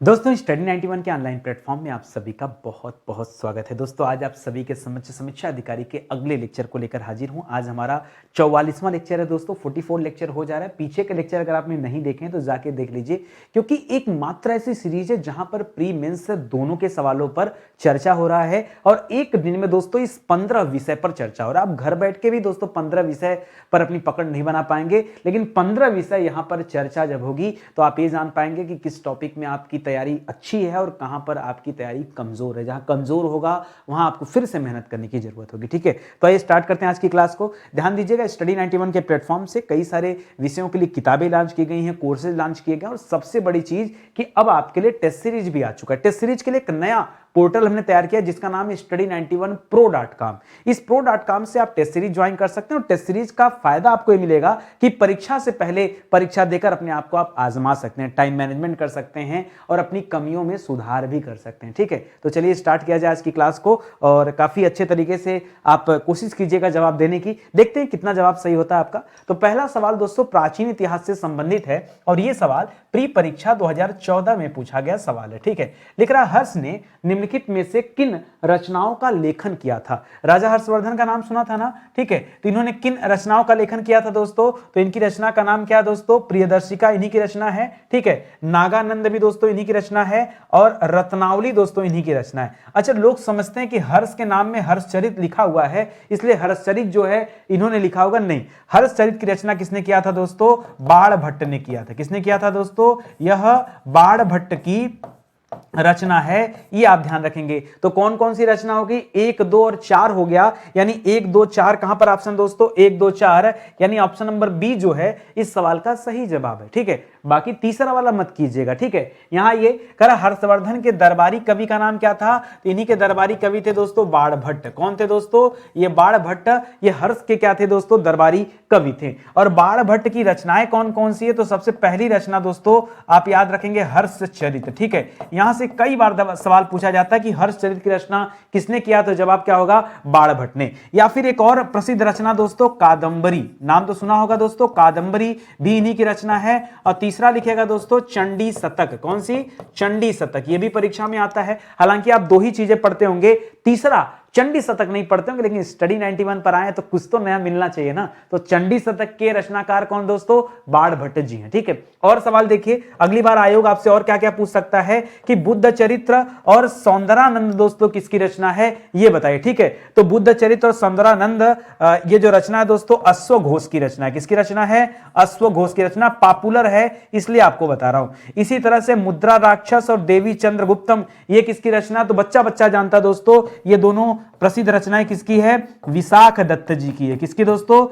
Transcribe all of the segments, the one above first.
दोस्तों स्टडी 91 के online platform में आप सभी का बहुत बहुत स्वागत है। दोस्तों आज आप सभी के समक्ष समीक्षा अधिकारी के अगले लेक्चर को लेकर हाजिर हूं। आज हमारा 44वां लेक्चर है दोस्तों, 44 लेक्चर हो जा रहा है। पीछे के लेक्चर अगर आपने नहीं देखे तो जाके देख लीजिए, क्योंकि एक मात्र ऐसी सीरीज है जहां पर प्री मेंस दोनों के सवालों पर चर्चा हो रहा है और एक दिन में दोस्तों इस 15 विषय पर चर्चा हो रहा है। आप घर बैठ के भी दोस्तों 15 विषय पर अपनी पकड़ नहीं बना पाएंगे, लेकिन 15 विषय यहां पर चर्चा जब होगी तो आप ये जान पाएंगे कि किस टॉपिक में आपकी तैयारी अच्छी है और कहां पर आपकी तैयारी कमजोर है। जहां कमजोर होगा वहां आपको फिर से मेहनत करने की जरूरत होगी। ठीक है, तो आइए स्टार्ट करते हैं आज की क्लास को। ध्यान दीजिएगा, स्टडी 91 के प्लेटफॉर्म से कई सारे विषयों के लिए किताबें लॉन्च की गई हैं, कोर्सेज लॉन्च किए गए और सबसे बड़ी चीज कि अब आपके लिए टेस्ट सीरीज भी आ चुका है। टेस्ट सीरीज के लिए एक नया पोर्टल हमने तैयार किया जिसका नाम है study91pro.com। इस pro.com से आप टेस्ट सीरीज ज्वाइन कर सकते हैं और टेस्ट सीरीज का फायदा आपको ये मिलेगा कि परीक्षा से पहले परीक्षा देकर अपने आप को आप आजमा सकते हैं, टाइम मैनेजमेंट कर सकते हैं और अपनी कमियों में सुधार भी कर सकते हैं। ठीक है, तो चलिए स्टार्ट किया जाए आज की क्लास को और काफी अच्छे तरीके से आप कोशिश कीजिएगा जवाब देने की। देखते हैं कितना जवाब सही होता है आपका। तो पहला सवाल दोस्तों प्राचीन इतिहास से संबंधित है और यह सवाल प्री परीक्षा 2014 में पूछा गया सवाल है। ठीक है, लिख रहा हर्ष ने निम्नलिखित में से किन रचनाओं का लेखन किया था। राजा हर्षवर्धन का नाम सुना था ना। ठीक है, तो इन्होंने किन रचनाओं का लेखन किया था दोस्तों? तो इनकी रचना का नाम क्या है दोस्तों? प्रियदर्शिका इन्हीं की रचना है। ठीक है, नागानंद भी दोस्तों इन्हीं की रचना है और रत्नावली दोस्तों इन्हीं की रचना है। अच्छा, लोग समझते हैं कि हर्ष के नाम में हर्षचरित लिखा हुआ है इसलिए हर्षचरित जो है इन्होंने लिखा होगा, नहीं। हर्षचरित की रचना किसने किया था दोस्तों? बाणभट्ट ने किया था। किसने किया था दोस्तों? यह बाणभट्ट की रचना है, ये आप ध्यान रखेंगे। तो कौन कौन सी रचना होगी? 1, 2 और 4 हो गया, यानी 1, 2, 4 कहां पर ऑप्शन दोस्तों? 1, 2, 4 यानी ऑप्शन नंबर बी जो है इस सवाल का सही जवाब है। ठीक है, बाकी तीसरा वाला मत कीजिएगा। ठीक है, यहां ये कह रहा हर्षवर्धन के दरबारी कवि का नाम क्या था? तो इन्हीं के दरबारी कवि थे दोस्तों बाणभट्ट। कौन थे दोस्तों? ये बाणभट्ट, ये हर्ष के क्या थे दोस्तों? दरबारी कवि थे। और बाणभट्ट की रचनाएं कौन कौन सी है? तो सबसे पहली रचना दोस्तों आप याद रखेंगे हर्षचरित। ठीक है, यहां से कई बार सवाल पूछा जाता है कि हर्षचरित की रचना किसने किया? तो जवाब क्या होगा? बाणभट्ट ने। या फिर एक और प्रसिद्ध रचना दोस्तों कादंबरी, नाम तो सुना होगा दोस्तों, कादंबरी भी इन्हीं की रचना है। और तीसरा लिखेगा दोस्तों चंडी शतक। कौन सी? चंडी शतक, ये भी परीक्षा में आता है। हालांकि आप दो ही चीजें पढ़ते होंगे, तीसरा चंडी शतक नहीं पढ़ते होंगे, लेकिन स्टडी 91 पर आए तो कुछ तो नया मिलना चाहिए ना। तो चंडी शतक के रचनाकार कौन दोस्तों? बाणभट्ट जी हैं। ठीक है, और सवाल देखिए, अगली बार आयोग आपसे और क्या क्या पूछ सकता है कि बुद्ध चरित्र और सौंदरानंद दोस्तों किसकी रचना है, ये बताइए। ठीक है, तो बुद्ध चरित्र और सौंदरानंद ये जो रचना है दोस्तों अश्वघोष की रचना है। किसकी रचना है? अश्वघोष की रचना। पॉपुलर है इसलिए आपको बता रहा हूं। इसी तरह से मुद्रा राक्षस और देवी चंद्रगुप्तम ये किसकी रचना? तो बच्चा बच्चा जानता दोस्तों, ये दोनों प्रसिद्ध रचनाएं किसकी है? विशाख दत्त जी की है। किसकी दोस्तों?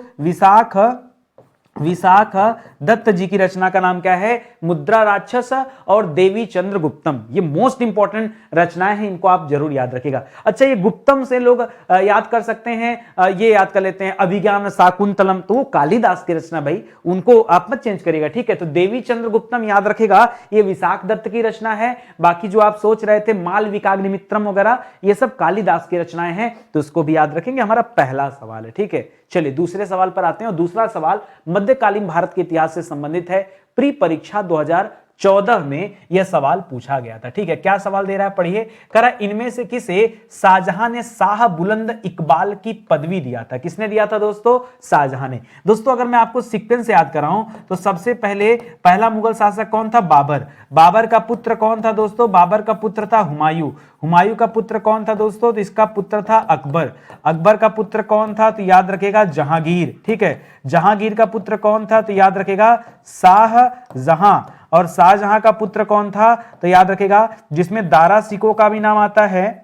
विशाख दत्त जी की रचना का नाम क्या है? मुद्रा राक्षस और देवी चंद्रगुप्तम। ये मोस्ट इंपॉर्टेंट रचनाएं हैं, इनको आप जरूर याद रखिएगा। अच्छा, ये गुप्तम से लोग याद कर सकते हैं, ये याद कर लेते हैं अभिज्ञान शाकुंतलम, तो वो कालिदास की रचना, भाई उनको आप मत चेंज करिएगा। ठीक है, तो देवी चंद्रगुप्तम याद रखेगा, ये विशाख दत्त की रचना है। बाकी जो आप सोच रहे थे मालविकाग्निमित्रम वगैरह, ये सब कालिदास की रचनाएं हैं, तो इसको भी याद रखेंगे। हमारा पहला सवाल है। ठीक है, चलिए दूसरे सवाल पर आते हैं और दूसरा सवाल मध्यकालीन भारत के इतिहास से संबंधित है। प्री परीक्षा 2014 में यह सवाल पूछा गया था। ठीक है, क्या सवाल दे रहा है पढ़िए। कह रहा इनमें से किसे शाहजहां ने शाह बुलंद इकबाल की पदवी दिया था? किसने दिया था दोस्तों? शाहजहां ने। दोस्तों अगर मैं आपको सीक्वेंस याद कराऊं तो सबसे पहले पहला मुगल शासक कौन था? बाबर। बाबर का पुत्र कौन था दोस्तों? बाबर का पुत्र था हुमायूं। हुमायूं का पुत्र कौन था दोस्तों? तो इसका पुत्र था अकबर। अकबर का पुत्र कौन था? तो याद रखेगा जहांगीर। ठीक है, जहांगीर का पुत्र कौन था? तो याद रखेगा शाहजहां। और शाहजहां का पुत्र कौन था? तो याद रखेगा, जिसमें दारा सिको का भी नाम आता है,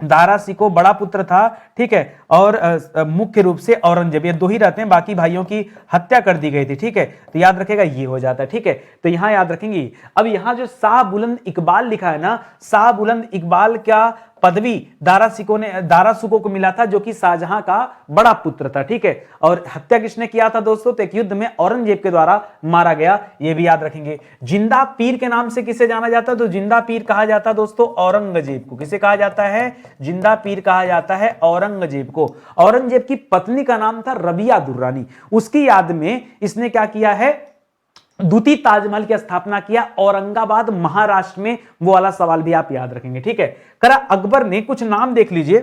दारा सिको बड़ा पुत्र था। ठीक है, और मुख्य रूप से औरंगजेब, ये दो ही रहते हैं, बाकी भाइयों की हत्या कर दी गई थी। ठीक है, तो याद रखेगा ये हो जाता है। ठीक है, तो यहां याद रखेंगे। अब यहां जो शाह बुलंद इकबाल लिखा है ना, शाह बुलंद इकबाल क्या पदवी दारा सिको को मिला था, जो कि शाहजहां का बड़ा पुत्र था। ठीक है, और हत्या किसने किया था दोस्तों? तो एक युद्ध में औरंगजेब के द्वारा मारा गया, ये भी याद रखेंगे। जिंदा पीर के नाम से किसे जाना जाता है? तो जिंदा पीर कहा जाता है दोस्तों औरंगजेब को। किसे कहा जाता है? जिंदा पीर कहा जाता है औरंगजेब को। औरंगजेब की पत्नी का नाम था रबिया दुर्रानी, उसकी याद में इसने क्या किया है? द्वितीय ताजमहल की स्थापना किया? औरंगाबाद महाराष्ट्र में। वो वाला सवाल भी आप याद रखेंगे, ठीक है। करा अकबर ने, कुछ नाम देख लीजिए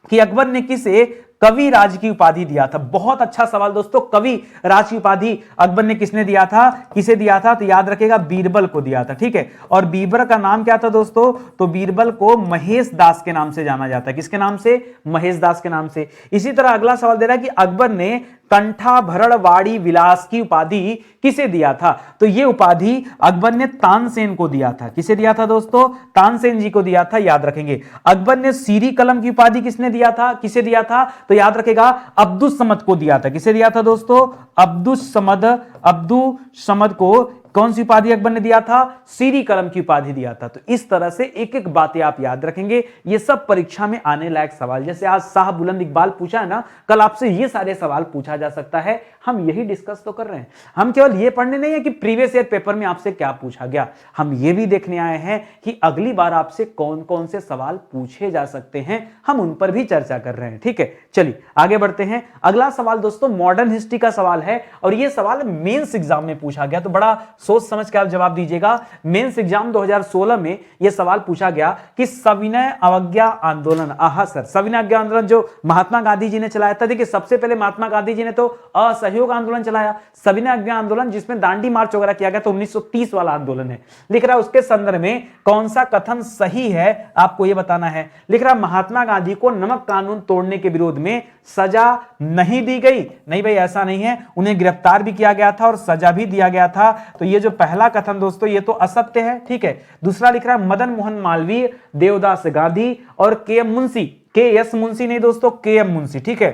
कि अकबर ने किसे कवि राज की उपाधि दिया था। बहुत अच्छा सवाल दोस्तों, कवि राज की उपाधि अकबर ने किसने दिया था, किसे दिया था? तो याद रखेगा बीरबल को दिया था, ठीक है। और बीरबल का नाम क्या था दोस्तों? तो बीरबल को महेश दास के नाम से जाना जाता है। किसके नाम से? महेश दास के नाम से। इसी तरह अगला सवाल दे रहा है कि अकबर ने कंठाभरणवाड़ी विलास की उपाधि किसे दिया था? तो यह उपाधि अकबर ने तानसेन को दिया था। किसे दिया था दोस्तों? तानसेन जी को दिया था, याद रखेंगे। अकबर ने सीरी कलम की उपाधि किसने दिया था, किसे दिया था? तो याद रखेगा अब्दुस समद को दिया था। किसे दिया था दोस्तों? अब्दुस समद को कौन सी उपाधि अकबर ने दिया था? सीरी कलम की उपाधि दिया था। तो इस तरह से एक एक बातें आप याद रखेंगे। ये सब परीक्षा में आने लायक सवाल, जैसे आज शाह बुलंद इकबाल पूछा है ना, कल आपसे ये सारे सवाल पूछा जा सकता है। हम यही डिस्कस तो कर रहे हैं। हम केवल ये पढ़ने नहीं है कि प्रीवियस ईयर पेपर में आपसे क्या पूछा गया, हम ये भी देखने आए हैं कि अगली बार आपसे कौन कौन से सवाल पूछे जा सकते हैं। हम उन पर भी चर्चा कर रहे हैं, ठीक है। चलिए आगे बढ़ते हैं। अगला सवाल दोस्तों मॉडर्न हिस्ट्री का सवाल है और यह सवाल मेंस एग्जाम में पूछा गया, तो बड़ा सोच समझ के आप जवाब दीजिएगा। मेंस एग्जाम 2016 में यह सवाल पूछा गया कि सविनय अवज्ञा आंदोलन, आहा सर, सविनय अवज्ञा आंदोलन जो महात्मा गांधी जी ने चलाया था। देखिए सबसे पहले महात्मा गांधी जी ने तो असहयोग आंदोलन चलाया। सविनय अवज्ञा आंदोलन जिसमें दांडी मार्च वगैरह किया गया, तो 1930 वाला आंदोलन है। लिख रहा है उसके संदर्भ में कौन सा कथन सही है, आपको यह बताना है। लिख रहा महात्मा गांधी को नमक कानून तोड़ने के विरोध में सजा नहीं दी गई। नहीं भाई, ऐसा नहीं है, उन्हें गिरफ्तार भी किया गया था और सजा भी दिया गया था। तो ये जो पहला कथन दोस्तों ये तो असत्य है, ठीक है। दूसरा लिख रहा है मदन मोहन मालवीय, देवदास गांधी और के एम मुंशी, के एस मुंशी नहीं दोस्तों, के एम मुंशी, ठीक है।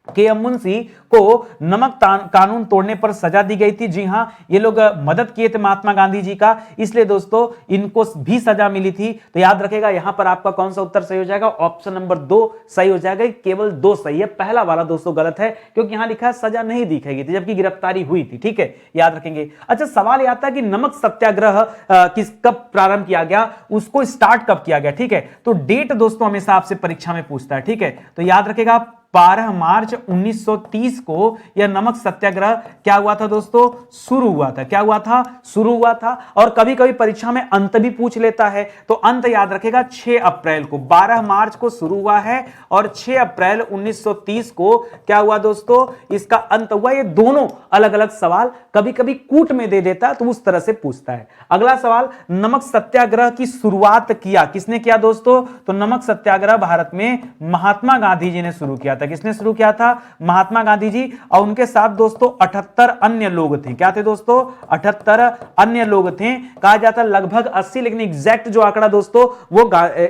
के एम मुंशी को नमक कानून तोड़ने पर सजा दी गई थी। जी हां, ये लोग मदद किए थे महात्मा गांधी जी का, इसलिए दोस्तों इनको भी सजा मिली थी। तो याद रखेगा यहां पर आपका कौन सा उत्तर सही हो जाएगा? ऑप्शन नंबर 2 सही हो जाएगा। केवल 2 सही है, पहला वाला दोस्तों गलत है, क्योंकि यहां लिखा है सजा नहीं दी गई थी जबकि गिरफ्तारी हुई थी, ठीक है, याद रखेंगे। अच्छा, सवाल यह आता है कि नमक सत्याग्रह कब प्रारंभ किया गया, उसको स्टार्ट कब किया गया, ठीक है। तो डेट दोस्तों हमेशा आपसे परीक्षा में पूछता है, ठीक है। तो याद रखेगा 12 मार्च 1930 को यह नमक सत्याग्रह क्या हुआ था दोस्तों? शुरू हुआ था। क्या हुआ था? शुरू हुआ था। और कभी कभी परीक्षा में अंत भी पूछ लेता है, तो अंत याद रखेगा 6 अप्रैल को। 12 मार्च को शुरू हुआ है और 6 अप्रैल 1930 को क्या हुआ दोस्तों? इसका अंत हुआ। ये दोनों अलग अलग सवाल कभी कभी कूट में दे देता है, तो उस तरह से पूछता है। अगला सवाल, नमक सत्याग्रह की शुरुआत किया किसने किया दोस्तों? तो नमक सत्याग्रह भारत में महात्मा गांधी जी ने शुरू किया था। किसने शुरू किया था? महात्मा गांधी जी। और उनके साथ दोस्तों 78 अन्य लोग थे। क्या थे दोस्तों? 78 अन्य लोग थे। कहा जाता है लगभग 80, लेकिन एग्जैक्ट जो आंकड़ा दोस्तों वो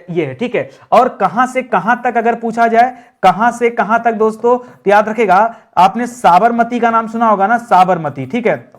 ये है, ठीक है। और कहां से कहां तक अगर पूछा जाए, कहां से कहां तक दोस्तों, तो याद रखेगा आपने साबरमती का नाम सुना होगा ना, साबरमती, ठीक है।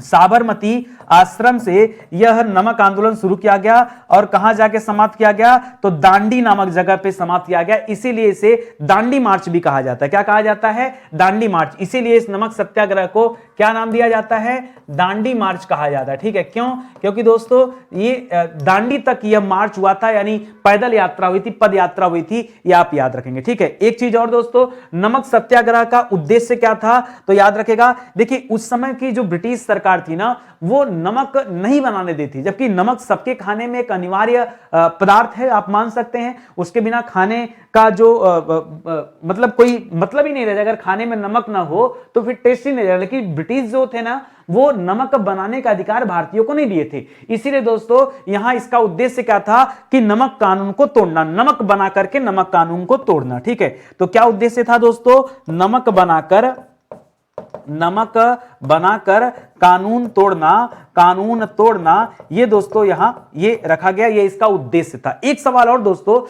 साबरमती आश्रम से यह नमक आंदोलन शुरू किया गया और कहां जाके समाप्त किया गया? तो दांडी नामक जगह पे समाप्त किया गया। इसीलिए इसे दांडी मार्च भी कहा जाता है। क्या कहा जाता है? दांडी मार्च। इसीलिए इस नमक सत्याग्रह को क्या नाम दिया जाता है? दांडी मार्च कहा जाता है, ठीक है। क्यों? क्योंकि दोस्तों ये दांडी तक यह मार्च हुआ था, यानी पैदल यात्रा हुई थी, पद यात्रा हुई थी, यह आप याद रखेंगे, ठीक है। एक चीज और दोस्तों, नमक सत्याग्रह का उद्देश्य क्या था? तो याद रखेगा, देखिए उस समय की जो ब्रिटिश सरकार थी ना, वो नमक नहीं बनाने देती, जबकि नमक सबके खाने में एक अनिवार्य पदार्थ है, आप मान सकते हैं। उसके बिना खाने का जो मतलब कोई मतलब ही नहीं रहेगा। अगर खाने में नमक ना हो तो फिर टेस्ट ही नहीं रहेगा। लेकिन ब्रिटिश जो थे ना, वो नमक बनाने का अधिकार भारतीयों को नहीं दिए थे। इसीलिए दोस्तों यहां इसका उद्देश्य क्या था कि नमक कानून को तोड़ना, नमक बना करके नमक कानून को तोड़ना, ठीक है। तो क्या उद्देश्य था दोस्तों? नमक बनाकर कानून तोड़ना, ये दोस्तों यहां ये रखा गया, ये इसका उद्देश्य था। एक सवाल और दोस्तों,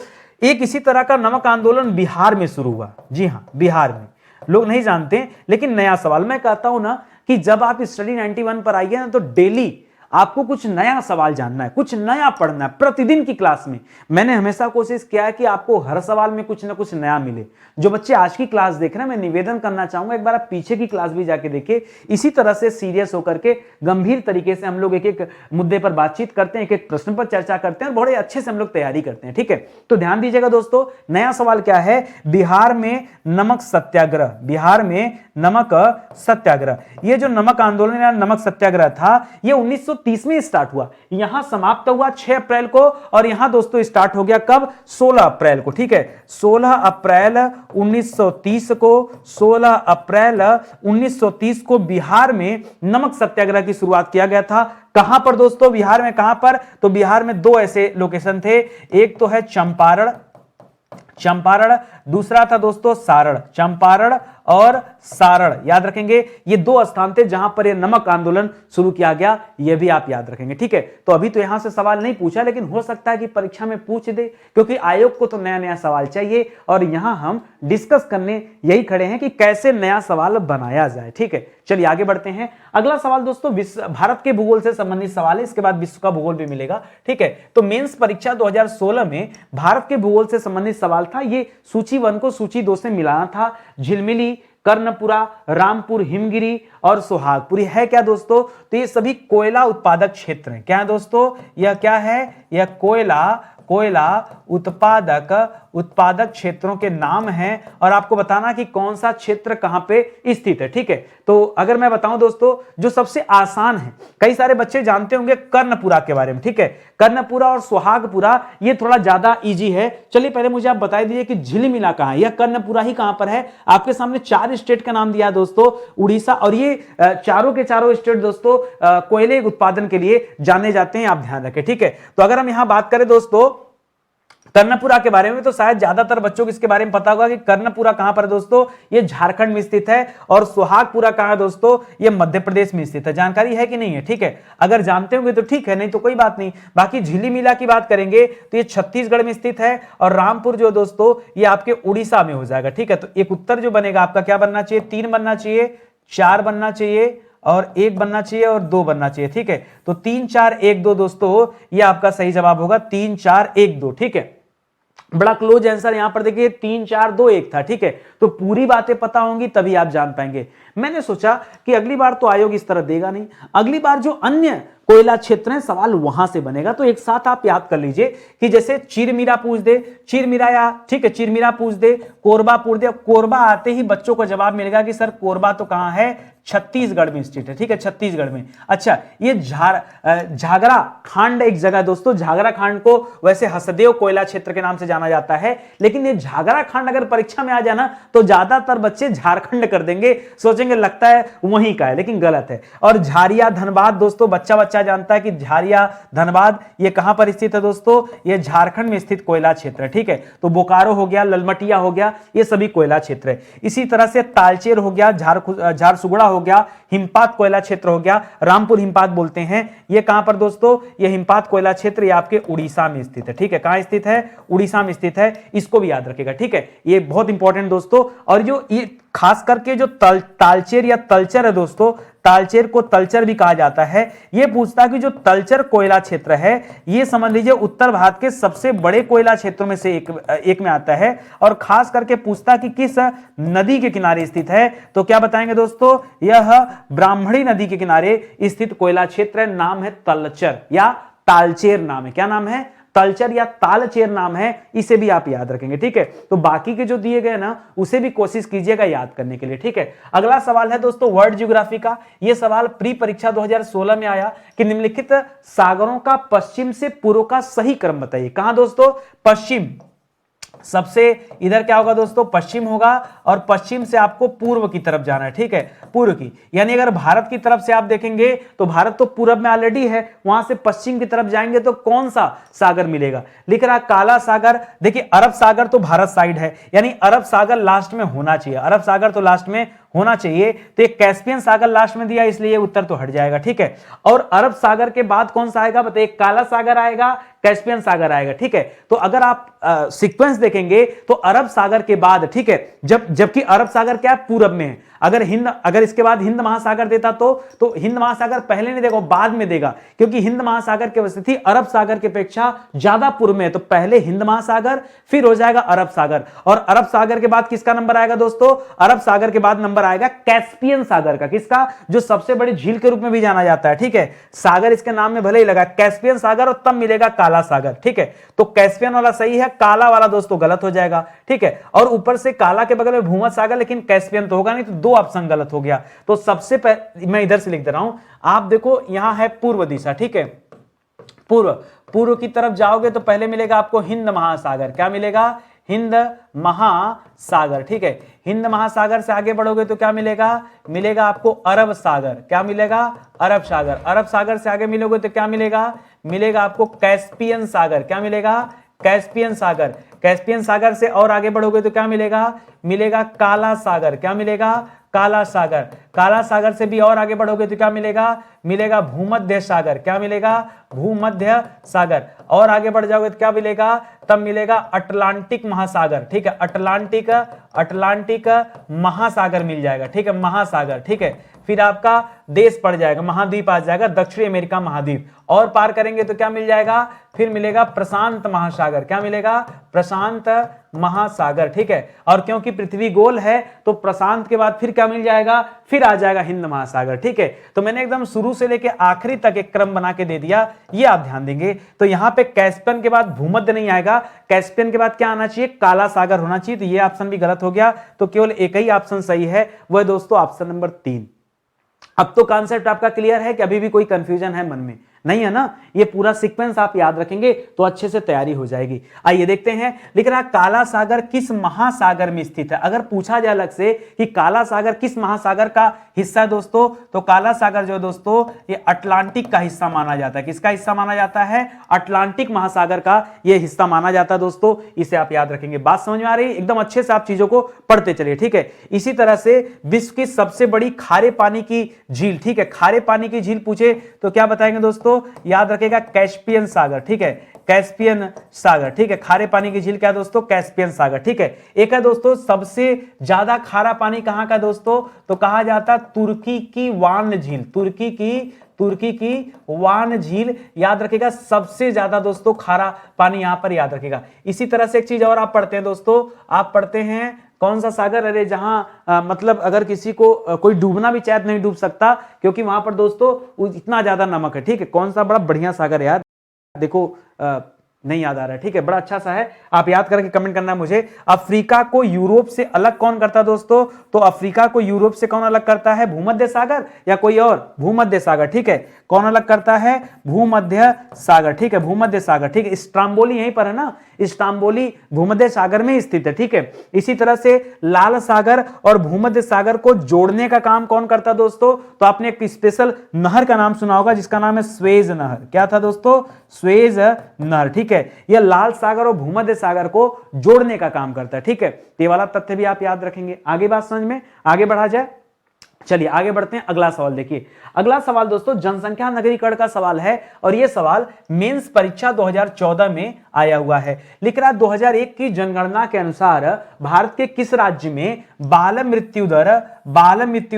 एक इसी तरह का नमक आंदोलन बिहार में शुरू हुआ। जी हां, बिहार में लोग नहीं जानते, लेकिन नया सवाल मैं कहता हूं ना कि जब आप स्टडी 91 पर आइए ना, तो डेली आपको कुछ नया सवाल जानना है, कुछ नया पढ़ना है प्रतिदिन की क्लास में। मैंने हमेशा कोशिश किया है कि आपको हर सवाल में कुछ ना कुछ नया मिले। जो बच्चे आज की क्लास देख रहे हैं, मैं निवेदन करना चाहूंगा एक बार आप पीछे की क्लास भी जाके देखिए। इसी तरह से सीरियस होकर के गंभीर तरीके से हम लोग एक एक मुद्दे पर बातचीत करते हैं, एक एक प्रश्न पर चर्चा करते हैं और बड़े अच्छे से हम लोग तैयारी करते हैं। ठीक है, तो ध्यान दीजिएगा दोस्तों, नया सवाल क्या है? बिहार में नमक सत्याग्रह, बिहार में नमक सत्याग्रह। ये जो नमक आंदोलन या नमक सत्याग्रह था, ये 1930 में स्टार्ट हुआ, यहां समाप्त हुआ 6 अप्रैल को, और यहां दोस्तों स्टार्ट हो गया कब? 16 अप्रैल को। ठीक है, 16 अप्रैल 1930 को, 16 अप्रैल 1930 को बिहार में नमक सत्याग्रह की शुरुआत किया गया था। कहां पर दोस्तों? बिहार में कहां पर? तो बिहार में 2 ऐसे लोकेशन थे, एक तो है चंपारण, चंपारण, दूसरा था दोस्तों सारण, चंपारण और सारण, याद रखेंगे। ये 2 स्थान थे जहां पर ये नमक आंदोलन शुरू किया गया, ये भी आप याद रखेंगे। ठीक है, तो अभी तो यहां से सवाल नहीं पूछा, लेकिन हो सकता है कि परीक्षा में पूछ दे, क्योंकि आयोग को तो नया नया सवाल चाहिए और यहां हम डिस्कस करने यही खड़े हैं कि कैसे नया सवाल बनाया जाए। ठीक है, चलिए आगे बढ़ते हैं। अगला सवाल दोस्तों भारत के भूगोल से संबंधित सवाल है, इसके बाद विश्व का भूगोल भी मिलेगा। ठीक है, तो मेंस परीक्षा 2016 में भारत के भूगोल से संबंधित सवाल था। ये सूची 1 को सूची 2 से मिलाना था। झिलमिली, कर्णपुरा, रामपुर, हिमगिरी और सुहागपुर है क्या दोस्तों? तो ये सभी कोयला उत्पादक क्षेत्र हैं। क्या है दोस्तों? यह क्या है? यह कोयला उत्पादक क्षेत्रों के नाम हैं, और आपको बताना कि कौन सा क्षेत्र कहां पे स्थित है। ठीक है, तो अगर मैं बताऊं दोस्तों, जो सबसे आसान है, कई सारे बच्चे जानते होंगे कर्णपुरा के बारे में। ठीक है, कर्णपुरा और सुहागपुरा ये थोड़ा ज्यादा इजी है। चलिए पहले मुझे आप बता दीजिए कि झिलमिला कहां है, यह कर्णपुरा ही कहां पर है? आपके सामने 4 स्टेट का नाम दिया दोस्तों, उड़ीसा, और ये चारों के चारों स्टेट दोस्तों कोयले उत्पादन के लिए जाने जाते हैं, आप ध्यान रखें। ठीक है, तो अगर हम यहां बात करें दोस्तों कर्णपुरा के बारे में, तो शायद ज्यादातर बच्चों को इसके बारे में पता होगा कि कर्णपुरा कहां पर है दोस्तों? ये झारखंड में स्थित है। और सुहागपुरा कहां है दोस्तों? ये मध्य प्रदेश में स्थित है। जानकारी है कि नहीं है? ठीक है, अगर जानते होंगे तो ठीक है, नहीं तो कोई बात नहीं। बाकी झिलीमिला की बात करेंगे तो ये छत्तीसगढ़ में स्थित है, और रामपुर जो दोस्तों ये आपके उड़ीसा में हो जाएगा। ठीक है, तो एक उत्तर जो बनेगा आपका क्या बनना चाहिए? 3 बनना चाहिए, 4 बनना चाहिए, और 1 बनना चाहिए, और 2 बनना चाहिए। ठीक है, तो 3 4 1 2 दोस्तों ये आपका सही जवाब होगा, 3 4 1 2। ठीक है, बड़ा क्लोज आंसर यहां पर देखिए 3 4 2 1 था। ठीक है, तो पूरी बातें पता होंगी तभी आप जान पाएंगे। मैंने सोचा कि अगली बार तो आयोग इस तरह देगा नहीं, अगली बार जो अन्य कोयला क्षेत्र है सवाल वहां से बनेगा। तो एक साथ आप याद कर लीजिए कि जैसे चिरमिरा पूछ दे, चिरमिरा, या ठीक है चिरमिरा पूछ दे, कोरबा पूछ दे। कोरबा आते ही बच्चों को जवाब मिलेगा कि सर कोरबा तो कहां है? छत्तीसगढ़ में स्थित है। ठीक है, छत्तीसगढ़ में। अच्छा, ये झागरा खांड एक जगह दोस्तों, झागरा खांड को वैसे हसदेव कोयला क्षेत्र के नाम से जाना जाता है, लेकिन ये झागरा खांड अगर परीक्षा में आ जाए ना तो ज्यादातर बच्चे झारखंड कर देंगे, सोचेंगे लगता है वहीं का है, लेकिन गलत है। और झारिया धनबाद दोस्तों, बच्चा बच्चा जानता है कि झारिया धनबाद ये कहां पर स्थित है दोस्तों? ये झारखंड में स्थित कोयला क्षेत्र है। ठीक है, तो बोकारो हो गया, ललमटिया हो गया, ये सभी कोयला क्षेत्र है। इसी तरह से तालचेर हो गया, झारसुगुड़ा हो गया, हिमपात कोयला क्षेत्र हो गया, रामपुर हिमपात बोलते हैं, ये कहां पर दोस्तों? ये हिमपात कोयला क्षेत्र ये आपके उड़ीसा में स्थित है। ठीक है, कहां स्थित है? उड़ीसा में स्थित है, इसको भी याद रखिएगा। ठीक है, ये बहुत इंपॉर्टेंट दोस्तों। और जो ये खास करके जो तालचेर या तलचर है दोस्तों, तालचेर को तलचर भी कहा जाता है, ये पूछता है कि जो तलचर कोयला क्षेत्र है ये समझ लीजिए उत्तर भारत के सबसे बड़े कोयला क्षेत्रों में से एक में आता है, और खास करके पूछता है कि किस नदी के किनारे स्थित है। तो क्या बताएंगे दोस्तों? यह ब्राह्मणी नदी के किनारे स्थित कोयला क्षेत्र है, नाम है तलचर या तालचेर नाम है। क्या नाम है? तलचर या तालचेर नाम है, इसे भी आप याद रखेंगे। ठीक है, तो बाकी के जो दिए गए ना उसे भी कोशिश कीजिएगा याद करने के लिए। ठीक है, अगला सवाल है दोस्तों वर्ल्ड ज्योग्राफी का। यह सवाल प्री परीक्षा 2016 में आया कि निम्नलिखित सागरों का पश्चिम से पूर्व का सही क्रम बताइए। कहां दोस्तों? पश्चिम, सबसे इधर क्या होगा दोस्तों? पश्चिम होगा, और पश्चिम से आपको पूर्व की तरफ जाना है। ठीक है, पूर्व की, यानी अगर भारत की तरफ से आप देखेंगे तो भारत तो पूरब में ऑलरेडी है, वहां से पश्चिम की तरफ जाएंगे तो कौन सा सागर मिलेगा? लिख रहा काला सागर। देखिए अरब सागर तो भारत साइड है, यानी अरब सागर लास्ट में होना चाहिए, अरब सागर तो लास्ट में होना चाहिए। तो एक कैस्पियन सागर लास्ट में दिया, इसलिए ये उत्तर तो हट जाएगा, ठीक है। और अरब सागर के बाद कौन सा आएगा बताइए, काला सागर आएगा, कैस्पियन सागर आएगा, ठीक है। तो अगर आप सीक्वेंस देखेंगे तो अरब सागर के बाद, ठीक है, जबकि अरब सागर क्या पूरब में है, अगर इसके बाद हिंद महासागर देता तो हिंद महासागर पहले नहीं देगा, बाद में देगा, क्योंकि हिंद महासागर की स्थिति अरब सागर की अपेक्षा ज्यादा पूर्व में है। तो पहले हिंद महासागर, फिर हो जाएगा अरब सागर, और अरब सागर के बाद किसका नंबर आएगा दोस्तों, अरब सागर के बाद नंबर आएगा कैस्पियन सागर का। किसका, जो सबसे बड़ी झील के रूप में भी जाना जाता है, ठीक है। सागर इसके नाम में भले ही लगा, कैस्पियन सागर, और तब मिलेगा काला सागर, ठीक है। तो कैस्पियन वाला सही है, काला वाला दोस्तों गलत हो जाएगा, ठीक है। और ऊपर से काला के बगल में भूमध्य सागर, लेकिन कैस्पियन तो होगा नहीं, तो दो ऑप्शन गलत हो गया। तो सबसे पहले मैं इधर से लिख दे रहा हूं, आप देखो यहां है पूर्व दिशा, ठीक है। पूर्व की तरफ जाओगे तो पहले मिलेगा आपको हिंद महासागर, क्या मिलेगा, हिंद महासागर, ठीक है। हिंद महासागर से आगे बढ़ोगे तो क्या मिलेगा, मिलेगा आपको अरब सागर, क्या मिलेगा, अरब सागर। अरब सागर से आगे मिलोगे तो क्या मिलेगा, मिलेगा आपको कैस्पियन सागर, क्या मिलेगा, कैस्पियन सागर। कैस्पियन सागर से और आगे बढ़ोगे तो क्या मिलेगा, मिलेगा काला सागर, क्या मिलेगा, काला सागर। काला सागर से भी और आगे बढ़ोगे तो क्या मिलेगा, मिलेगा भूमध्य सागर, क्या मिलेगा, भूमध्य सागर। और आगे बढ़ जाओगे तो क्या मिलेगा, तब मिलेगा अटलांटिक महासागर, ठीक है। अटलांटिक महासागर मिल जाएगा, ठीक है, महासागर, ठीक है। फिर आपका देश पड़ जाएगा, महाद्वीप आ जाएगा, दक्षिणी अमेरिका महाद्वीप। और पार करेंगे तो क्या मिल जाएगा, फिर मिलेगा प्रशांत महासागर, क्या मिलेगा, प्रशांत महासागर, ठीक है। और क्योंकि पृथ्वी गोल है तो प्रशांत के बाद फिर क्या मिल जाएगा, फिर आ जाएगा हिंद महासागर, ठीक है। तो मैंने एकदम शुरू से लेके आखिरी तक एक क्रम बना के दे दिया, ये आप ध्यान देंगे। तो यहां पे कैस्पियन के बाद भूमध्य नहीं आएगा, कैस्पियन के बाद क्या आना चाहिए, काला सागर होना चाहिए। तो ये ऑप्शन भी गलत हो गया, तो केवल एक ही ऑप्शन सही है, वह दोस्तों ऑप्शन नंबर 3। अब तो कॉन्सेप्ट आपका क्लियर है कि अभी भी कोई कंफ्यूजन है मन में, नहीं है ना। ये पूरा सीक्वेंस आप याद रखेंगे तो अच्छे से तैयारी हो जाएगी। आइए देखते हैं, लिख रहा काला सागर किस महासागर में स्थित है। अगर पूछा जाए अलग से कि काला सागर किस महासागर का हिस्सा है दोस्तों, तो काला सागर जो है दोस्तों ये अटलांटिक का हिस्सा माना जाता है। किसका हिस्सा माना जाता है, अटलांटिक महासागर का ये हिस्सा माना जाता है दोस्तों। इसे आप याद रखेंगे। बात समझ में आ रही है, एकदम अच्छे से आप चीजों को पढ़ते चलिए, ठीक है। इसी तरह से विश्व की सबसे बड़ी खारे पानी की झील, ठीक है, खारे पानी की झील पूछे तो क्या बताएंगे दोस्तों, याद रखेगा कैस्पियन सागर, ठीक है, कैस्पियन सागर, ठीक है। खारे पानी की झील क्या दोस्तों, कैस्पियन सागर, ठीक है। एक है दोस्तों सबसे ज्यादा खारा पानी कहां का दोस्तों, तो कहा जाता तुर्की की वान झील, तुर्की की वान झील याद रखेगा, सबसे ज्यादा दोस्तों खारा पानी यहां पर याद रखेगा। इसी तरह से एक चीज और आप पढ़ते हैं दोस्तों, आप पढ़ते हैं कौन सा सागर, अरे जहां मतलब अगर किसी को कोई डूबना भी चाहे तो नहीं डूब सकता, क्योंकि वहां पर दोस्तों इतना ज्यादा नमक है, ठीक है। कौन सा बड़ा बढ़िया सागर है यार, देखो नहीं याद आ रहा है, ठीक है, बड़ा अच्छा सा है, आप याद करके कमेंट करना है मुझे। अफ्रीका को यूरोप से अलग कौन करता है दोस्तों, तो अफ्रीका को यूरोप से कौन अलग करता है, भूमध्य सागर या कोई और, भूमध्य सागर, ठीक है। कौन अलग करता है, भूमध्य सागर, ठीक है, भूमध्य सागर, ठीक है। स्ट्राम्बोली यहीं पर है ना, स्ट्राम्बोली भूमध्य सागर में स्थित है, ठीक है। इसी तरह से लाल सागर और भूमध्य सागर को जोड़ने का काम कौन करता है दोस्तों, तो आपने एक स्पेशल नहर का नाम सुना होगा जिसका नाम है स्वेज नहर। क्या था दोस्तों, स्वेज नहर, ठीक है। यह लाल सागर और भूमध्य सागर को जोड़ने का काम करता है, ठीक है। ये वाला तथ्य भी आप याद रखेंगे। आगे बात समझ में, आगे बढ़ा जाए, चलिए आगे बढ़ते हैं। अगला सवाल देखिए, अगला सवाल दोस्तों जनसंख्या नगरीकरण का सवाल है, और यह सवाल मेंस परीक्षा 2014 में आया हुआ है। लिख रहा 2001 की जनगणना के अनुसार भारत के किस राज्य में बाल मृत्यु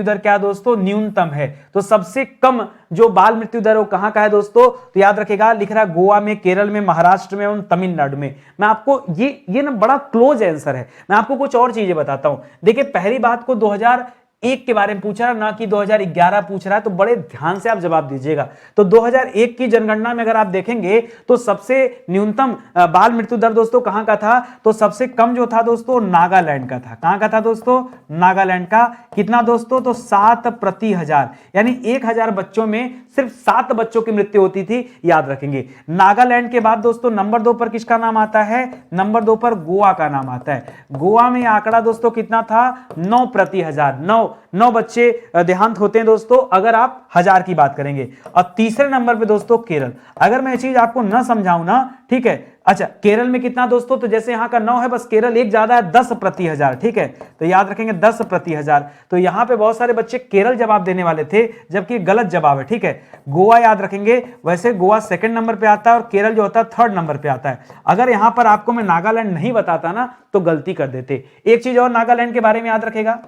दर क्या दोस्तों न्यूनतम है। तो सबसे कम जो बाल मृत्यु दर वो कहां का है दोस्तों, तो याद रखेगा, लिख रहा गोवा में, केरल में, महाराष्ट्र में और तमिलनाडु में। मैं आपको ये ना बड़ा क्लोज आंसर है। मैं आपको कुछ और चीजें बताता हूं। देखिए पहली बात को 2001 के बारे में पूछ रहा है ना कि 2011 पूछ रहा है, तो बड़े ध्यान से आप जवाब दीजिएगा। तो 2001 की जनगणना में अगर आप देखेंगे तो सबसे न्यूनतम बाल मृत्यु दर दोस्तों कहां का था, तो सबसे कम जो था दोस्तों नागालैंड का था। कहां का था दोस्तों, नागालैंड का। कितना दोस्तों, तो 7 प्रति हजार, यानी 1000 बच्चों में सिर्फ 7 बच्चों की मृत्यु होती थी, याद रखेंगे। नागालैंड के बाद दोस्तों नंबर 2 पर किसका नाम आता है, नंबर 2 पर गोवा का नाम आता है। गोवा में आंकड़ा दोस्तों कितना था, 9 प्रति हजार, 9 बच्चे देहांत होते हैं दोस्तों अगर आप 1000 की बात करेंगे। और तीसरे नंबर पे दोस्तों केरल। अगर मैं ये चीज आपको न समझाऊं ना, ठीक है, अच्छा केरल में कितना दोस्तों, तो जैसे यहाँ का 9 है, बस केरल एक ज्यादा है, 10 प्रति हजार, ठीक है, तो याद रखेंगे 10 प्रति हजार। तो यहाँ पे बहुत सारे बच्चे केरल जवाब देने वाले थे, जबकि गलत जवाब है, ठीक है। गोवा याद रखेंगे, वैसे गोवा सेकंड नंबर पे आता है और केरल जो होता है थर्ड नंबर पे आता है। अगर यहाँ पर आपको मैं नागालैंड नहीं बताता ना तो गलती कर देते। एक चीज और नागालैंड के बारे में याद रखेगा,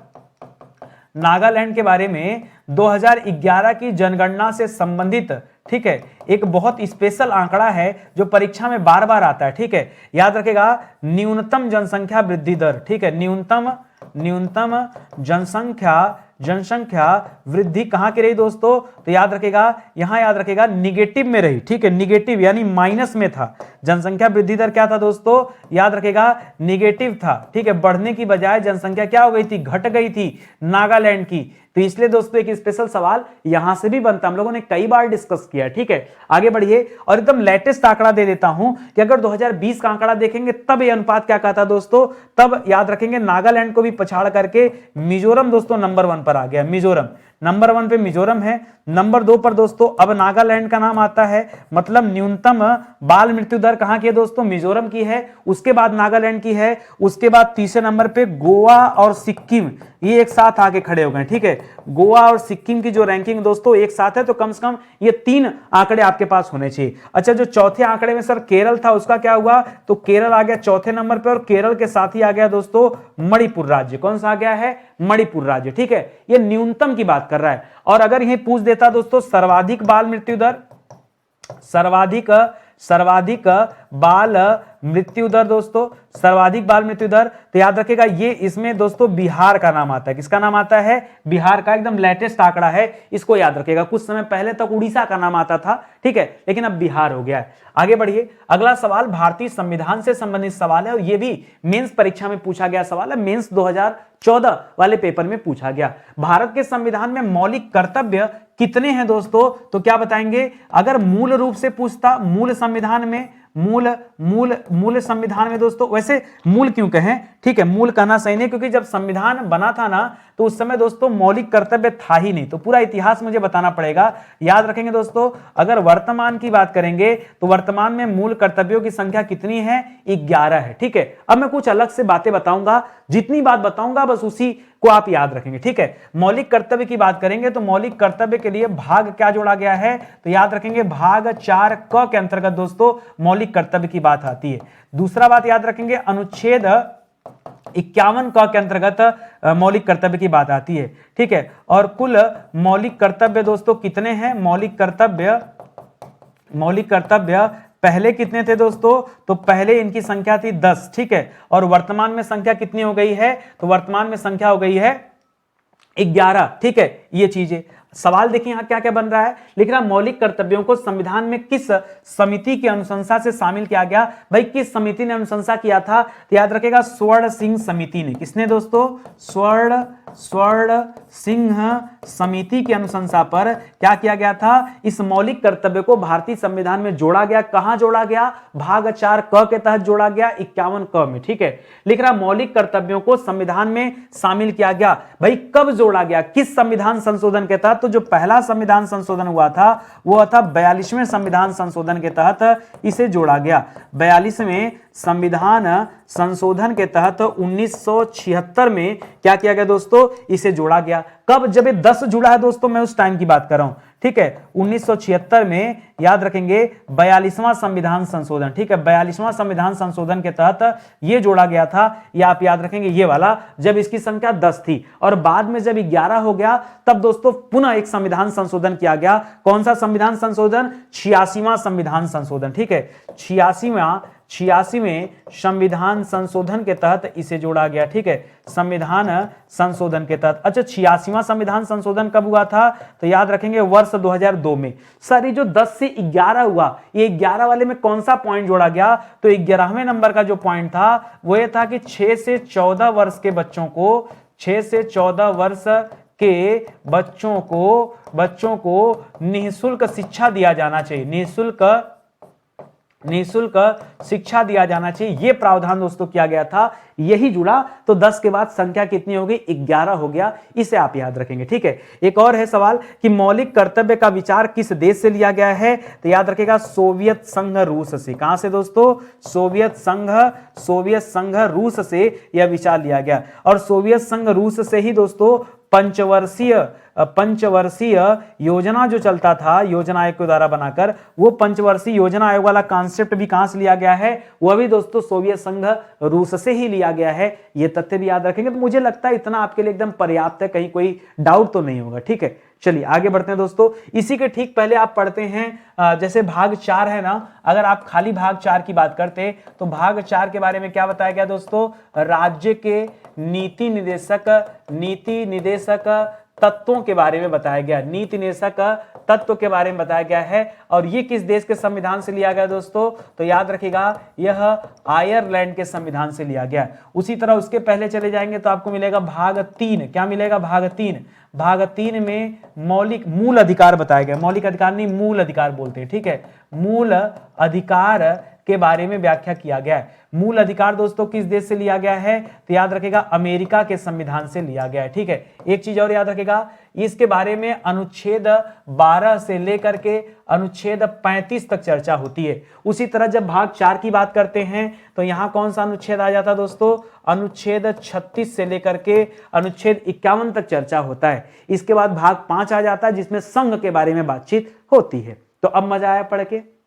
नागालैंड के बारे में 2011 की जनगणना से संबंधित, ठीक है, एक बहुत स्पेशल आंकड़ा है जो परीक्षा में बार बार आता है, ठीक है, याद रखेगा, न्यूनतम जनसंख्या वृद्धि दर, ठीक है, न्यूनतम जनसंख्या वृद्धि कहां की रही दोस्तों, तो याद रखेगा, यहां याद रखेगा निगेटिव में रही, ठीक है, निगेटिव यानी माइनस में था। जनसंख्या वृद्धि दर क्या था दोस्तों, याद रखेगा निगेटिव था, ठीक है, बढ़ने की बजाय जनसंख्या क्या हो गई थी, घट गई थी नागालैंड की। तो इसलिए दोस्तों एक स्पेशल सवाल यहां से भी बनता, हम लोगों ने कई बार डिस्कस किया, ठीक है। आगे बढ़िए और एकदम लेटेस्ट आंकड़ा दे देता हूं कि अगर 2020 का आंकड़ा देखेंगे तब यह अनुपात क्या कहता दोस्तों, तब याद रखेंगे नागालैंड को भी पछाड़ करके मिजोरम दोस्तों नंबर 1 पर आ गया। मिजोरम नंबर 1 पे मिजोरम है, नंबर 2 पर दोस्तों अब नागालैंड का नाम आता है। मतलब न्यूनतम बाल मृत्यु दर कहां की है दोस्तों, मिजोरम की है, उसके बाद नागालैंड की है, उसके बाद तीसरे नंबर पे गोवा और सिक्किम, ये एक साथ आके खड़े हो गए, ठीक है। गोवा और सिक्किम की जो रैंकिंग दोस्तों एक साथ है, तो कम से कम ये 3 आंकड़े आपके पास होने चाहिए। अच्छा जो चौथे आंकड़े में सर केरल था, उसका क्या हुआ, तो केरल आ गया चौथे नंबर पे, और केरल के साथ ही आ गया दोस्तों मणिपुर राज्य। कौन सा आ गया है, मणिपुर राज्य, ठीक है। ये न्यूनतम की बात कर रहा है। और अगर यही पूछ देता दोस्तों सर्वाधिक बाल मृत्यु दर, सर्वाधिक बाल मृत्यु दर दोस्तों, सर्वाधिक बाल मृत्यु दर, तो याद रखेगा ये इसमें दोस्तों बिहार का नाम आता है। किसका नाम आता है, बिहार का, एकदम लेटेस्ट आंकड़ा है, इसको याद रखेगा। कुछ समय पहले तक उड़ीसा का नाम आता था, ठीक है, लेकिन अब बिहार हो गया है। आगे बढ़िए, अगला सवाल भारतीय संविधान से संबंधित सवाल है और ये भी मेंस परीक्षा में पूछा गया सवाल है, मेंस 2014 वाले पेपर में पूछा गया। भारत के संविधान में मौलिक कर्तव्य कितने हैं दोस्तों, तो क्या बताएंगे, अगर मूल रूप से पूछता, मूल संविधान में, मूल संविधान में दोस्तों, वैसे मूल क्यों कहें, ठीक है, मूल कहना सही नहीं, क्योंकि जब संविधान बना था ना तो उस समय दोस्तों मौलिक कर्तव्य था ही नहीं, तो पूरा इतिहास मुझे बताना पड़ेगा। याद रखेंगे दोस्तों, अगर वर्तमान की बात करेंगे तो वर्तमान में मूल कर्तव्यों की संख्या कितनी है, 11 है, ठीक है। अब मैं कुछ अलग से बातें बताऊंगा, जितनी बात बताऊंगा बस उसी को आप याद रखेंगे, ठीक है। मौलिक कर्तव्य की बात करेंगे तो मौलिक कर्तव्य के लिए भाग क्या जोड़ा गया है, तो याद रखेंगे भाग 4 क के अंतर्गत दोस्तों मौलिक कर्तव्य की बात आती है। दूसरा बात याद रखेंगे अनुच्छेद 51 क के अंतर्गत मौलिक कर्तव्य की बात आती है, ठीक है। और कुल मौलिक कर्तव्य दोस्तों कितने हैं, मौलिक कर्तव्य पहले कितने थे दोस्तों, तो पहले इनकी संख्या थी 10, ठीक है। और वर्तमान में संख्या कितनी हो गई है, तो वर्तमान में संख्या हो गई है 11, ठीक है। ये चीजें सवाल देखिए यहां क्या क्या बन रहा है, लिख रहा मौलिक कर्तव्यों को संविधान में किस समिति की अनुशंसा से शामिल किया गया। भाई किस समिति ने अनुशंसा किया था, तो याद रखेगा स्वर्ण सिंह समिति ने। किसने दोस्तों, स्वर्ण सिंह समिति की अनुशंसा पर क्या किया गया था, इस मौलिक कर्तव्य को भारतीय संविधान में जोड़ा गया। कहां जोड़ा गया, भाग 4 क के तहत जोड़ा गया, 51 क में, ठीक है। लिख रहा मौलिक कर्तव्यों को संविधान में शामिल किया गया। भाई कब जोड़ा गया, किस संविधान संशोधन के तहत, तो जो पहला संविधान संशोधन हुआ था वो था 42वें संविधान संशोधन के तहत इसे जोड़ा गया। 42वें संविधान संशोधन के तहत 1976 में क्या किया गया दोस्तों, इसे जोड़ा गया। कब, जब ये 10 जुड़ा है दोस्तों, मैं उस टाइम की बात कर रहा हूं, ठीक है। 1976 में याद रखेंगे 42वां संविधान संशोधन, ठीक है, 42वां संविधान संशोधन के तहत ये जोड़ा गया था। ये आप याद रखेंगे ये वाला, जब इसकी संख्या 10 थी और बाद में जब 11 हो गया तब दोस्तों पुनः एक संविधान संशोधन किया गया। कौन सा संविधान संशोधन, 86वां संविधान संशोधन, ठीक है। 86वें संविधान संशोधन के तहत इसे जोड़ा गया, ठीक है, संविधान संशोधन के तहत। अच्छा 86वां संविधान संशोधन कब हुआ था, तो याद रखेंगे वर्ष 2002 में। सर ये जो 10 से 11 हुआ, ये 11 वाले में कौन सा पॉइंट जोड़ा गया, तो 11वें नंबर का जो पॉइंट था वो ये था कि 6 से 14 वर्ष के बच्चों को, 6 से 14 वर्ष के बच्चों को निःशुल्क शिक्षा दिया जाना चाहिए, निःशुल्क निःशुल्क शिक्षा दिया जाना चाहिए, यह प्रावधान दोस्तों किया गया था। यही जुड़ा तो 10 के बाद संख्या कितनी हो गई, 11 हो गया। इसे आप याद रखेंगे, ठीक है। एक और है सवाल कि मौलिक कर्तव्य का विचार किस देश से लिया गया है, तो याद रखेगा सोवियत संघ रूस से। कहां से दोस्तों, सोवियत संघ रूस से यह विचार लिया गया। और सोवियत संघ रूस से ही दोस्तों पंचवर्षीय योजना जो चलता था योजना आयोग के द्वारा बनाकर, वो पंचवर्षीय योजना आयोग वाला कॉन्सेप्ट भी कहां से लिया गया है, वह भी दोस्तों सोवियत संघ रूस से ही लिया गया है। ये तथ्य भी याद रखेंगे। तो मुझे लगता है इतना आपके लिए एकदम पर्याप्त है, कहीं कोई डाउट तो नहीं होगा, ठीक है। चलिए आगे बढ़ते हैं दोस्तों। इसी के ठीक पहले आप पढ़ते हैं जैसे भाग 4 है ना, अगर आप खाली भाग 4 की बात करते हैं तो भाग 4 के बारे में क्या बताया गया दोस्तों, राज्य के नीति निदेशक तत्वों के बारे में बताया गया, नीति निदेशक तत्व के बारे में बताया गया है। और ये किस देश के संविधान से लिया गया दोस्तों, तो याद रखिएगा यह आयरलैंड के संविधान से लिया गया। उसी तरह उसके पहले चले जाएंगे तो आपको मिलेगा भाग 3। क्या मिलेगा, भाग 3 में मूल अधिकार बताया गया। मौलिक अधिकार नहीं, मूल अधिकार बोलते हैं, ठीक है। मूल अधिकार के बारे में व्याख्या किया गया है। मूल अधिकार दोस्तों किस देश से लिया गया है, तो याद रखेगा अमेरिका के संविधान से लिया गया है, ठीक है। एक चीज और याद रखेगा, इसके बारे में अनुच्छेद 12 से लेकर के अनुच्छेद 35 तक चर्चा होती है। उसी तरह जब भाग 4 की बात करते हैं तो यहां कौन सा अनुच्छेद आ जाता है दोस्तों, अनुच्छेद 36 से लेकर के अनुच्छेद 51 तक चर्चा होता है। इसके बाद भाग 5 आ जाता है जिसमें संघ के बारे में बातचीत होती है। तो अब मजा आया पढ़ के।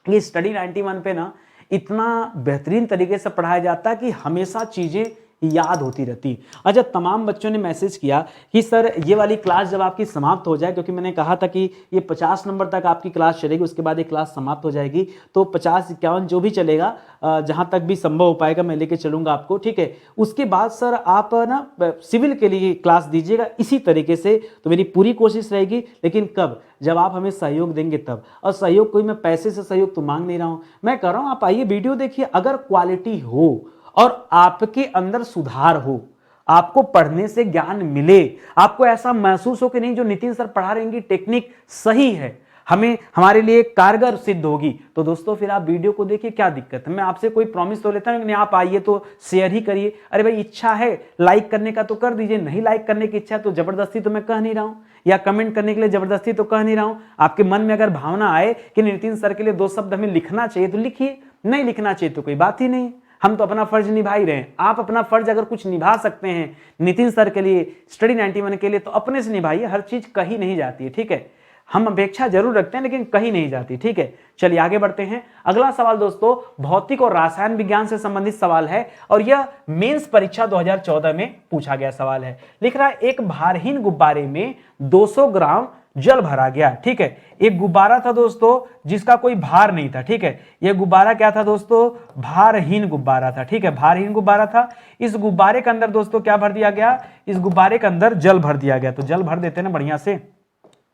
ये स्टडी 91 पे ना इतना बेहतरीन तरीके से पढ़ाया जाता है कि हमेशा चीजें याद होती रहती। अच्छा, तमाम बच्चों ने मैसेज किया कि सर ये वाली क्लास जब आपकी समाप्त हो जाए, क्योंकि मैंने कहा था कि ये 50 नंबर तक आपकी क्लास चलेगी, उसके बाद ये क्लास समाप्त हो जाएगी, तो 50-51 जो भी चलेगा, जहां तक भी संभव हो पाएगा मैं लेके चलूंगा आपको, ठीक है। उसके बाद सर आप ना सिविल के लिए क्लास दीजिएगा इसी तरीके से, तो मेरी पूरी कोशिश रहेगी। लेकिन कब, जब आप हमें सहयोग देंगे तब। और सहयोग कोई मैं पैसे से सहयोग तो मांग नहीं रहा हूं, मैं कह रहा हूं आप आइए वीडियो देखिए, अगर क्वालिटी हो और आपके अंदर सुधार हो, आपको पढ़ने से ज्ञान मिले, आपको ऐसा महसूस हो कि नहीं जो नितिन सर पढ़ा रहे हैं टेक्निक सही है, हमें हमारे लिए कारगर सिद्ध होगी, तो दोस्तों फिर आप वीडियो को देखिए। क्या दिक्कत है, मैं आपसे कोई प्रॉमिस तो लेता हूं, आप आइए तो शेयर ही करिए। अरे भाई इच्छा है लाइक करने का तो कर दीजिए, नहीं लाइक करने की इच्छा तो जबरदस्ती तो मैं कह नहीं रहा हूं, या कमेंट करने के लिए जबरदस्ती तो कह नहीं रहा हूं। आपके मन में अगर भावना आए कि नितिन सर के लिए 2 शब्द हमें लिखना चाहिए तो लिखिए, नहीं लिखना चाहिए तो कोई बात ही नहीं। हम तो अपना फर्ज निभा ही रहे हैं। आप अपना फर्ज अगर कुछ निभा सकते हैं नितिन सर के लिए, स्टडी 91 के लिए, तो अपने से निभाइए। हर चीज कहीं नहीं जाती है, ठीक है। हम अपेक्षा जरूर रखते हैं लेकिन कहीं नहीं जाती, ठीक है। चलिए आगे बढ़ते हैं। अगला सवाल दोस्तों भौतिक और रसायन विज्ञान से संबंधित सवाल है और यह मेंस परीक्षा 2014 में पूछा गया सवाल है। लिख रहा है एक भारहीन गुब्बारे में 200 ग्राम जल भरा गया, ठीक है। एक गुब्बारा था दोस्तों जिसका कोई भार नहीं था, ठीक है। यह गुब्बारा क्या था दोस्तों, भारहीन गुब्बारा था, ठीक है, भारहीन गुब्बारा था। इस गुब्बारे के अंदर दोस्तों क्या भर दिया गया, इस गुब्बारे के अंदर जल भर दिया गया। तो जल भर देते ना बढ़िया से,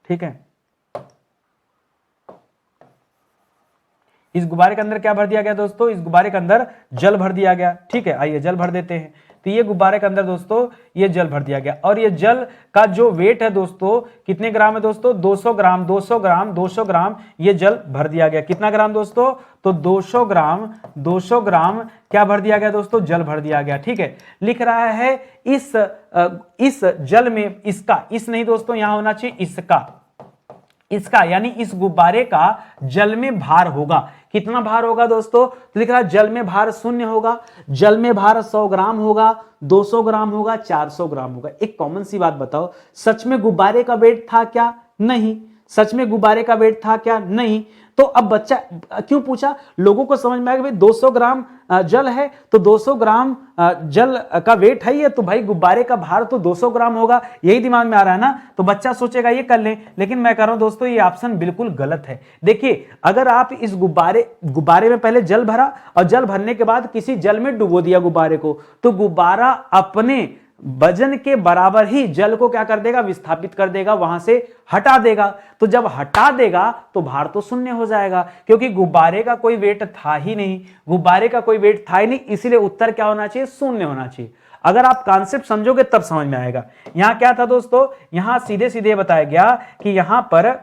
ठीक है। इस गुब्बारे के अंदर क्या भर दिया गया दोस्तों, इस गुब्बारे के अंदर जल भर दिया गया, ठीक है। आइए जल भर देते हैं। तो ये गुब्बारे के अंदर दोस्तों ये जल भर दिया गया और ये जल का जो वेट है दोस्तों कितने ग्राम है दोस्तों, 200 ग्राम 200 ग्राम ये जल भर दिया गया। कितना ग्राम दोस्तों, तो 200 ग्राम क्या भर दिया गया दोस्तों, जल भर दिया गया, ठीक है। लिख रहा है इस जल में इसका, इस नहीं दोस्तों यहां होना चाहिए इसका यानी इस गुब्बारे का जल में भार होगा। कितना भार होगा दोस्तों, तो लिख रहा है जल में भार 0 होगा, जल में भार 100 ग्राम होगा, 200 ग्राम होगा, 400 ग्राम होगा। एक कॉमन सी बात बताओ, सच में गुब्बारे का वेट था क्या, नहीं। सच में गुब्बारे का वेट था क्या, नहीं। तो अब बच्चा क्यों पूछा, लोगों को समझ में आएगा भाई 200 ग्राम जल है तो 200 ग्राम जल का वेट है ये, तो भाई गुब्बारे का भार तो 200 ग्राम होगा, यही दिमाग में आ रहा है ना। तो बच्चा सोचेगा ये कर लें, लेकिन मैं कह रहा हूं दोस्तों ये ऑप्शन बिल्कुल गलत है। देखिए अगर आप इस गुब्बारे में पहले जल भरा और जल भरने के बाद किसी जल में डुबो दिया गुब्बारे को, तो गुब्बारा अपने वजन के बराबर ही जल को क्या कर देगा, विस्थापित कर देगा, वहां से हटा देगा। तो जब हटा देगा तो भार तो 0 हो जाएगा, क्योंकि गुब्बारे का कोई वेट था ही नहीं, गुब्बारे का कोई वेट था ही नहीं, इसीलिए उत्तर क्या होना चाहिए, 0 होना चाहिए। अगर आप कॉन्सेप्ट समझोगे तब समझ में आएगा। यहां क्या था दोस्तों, यहां सीधे सीधे बताया गया कि यहां पर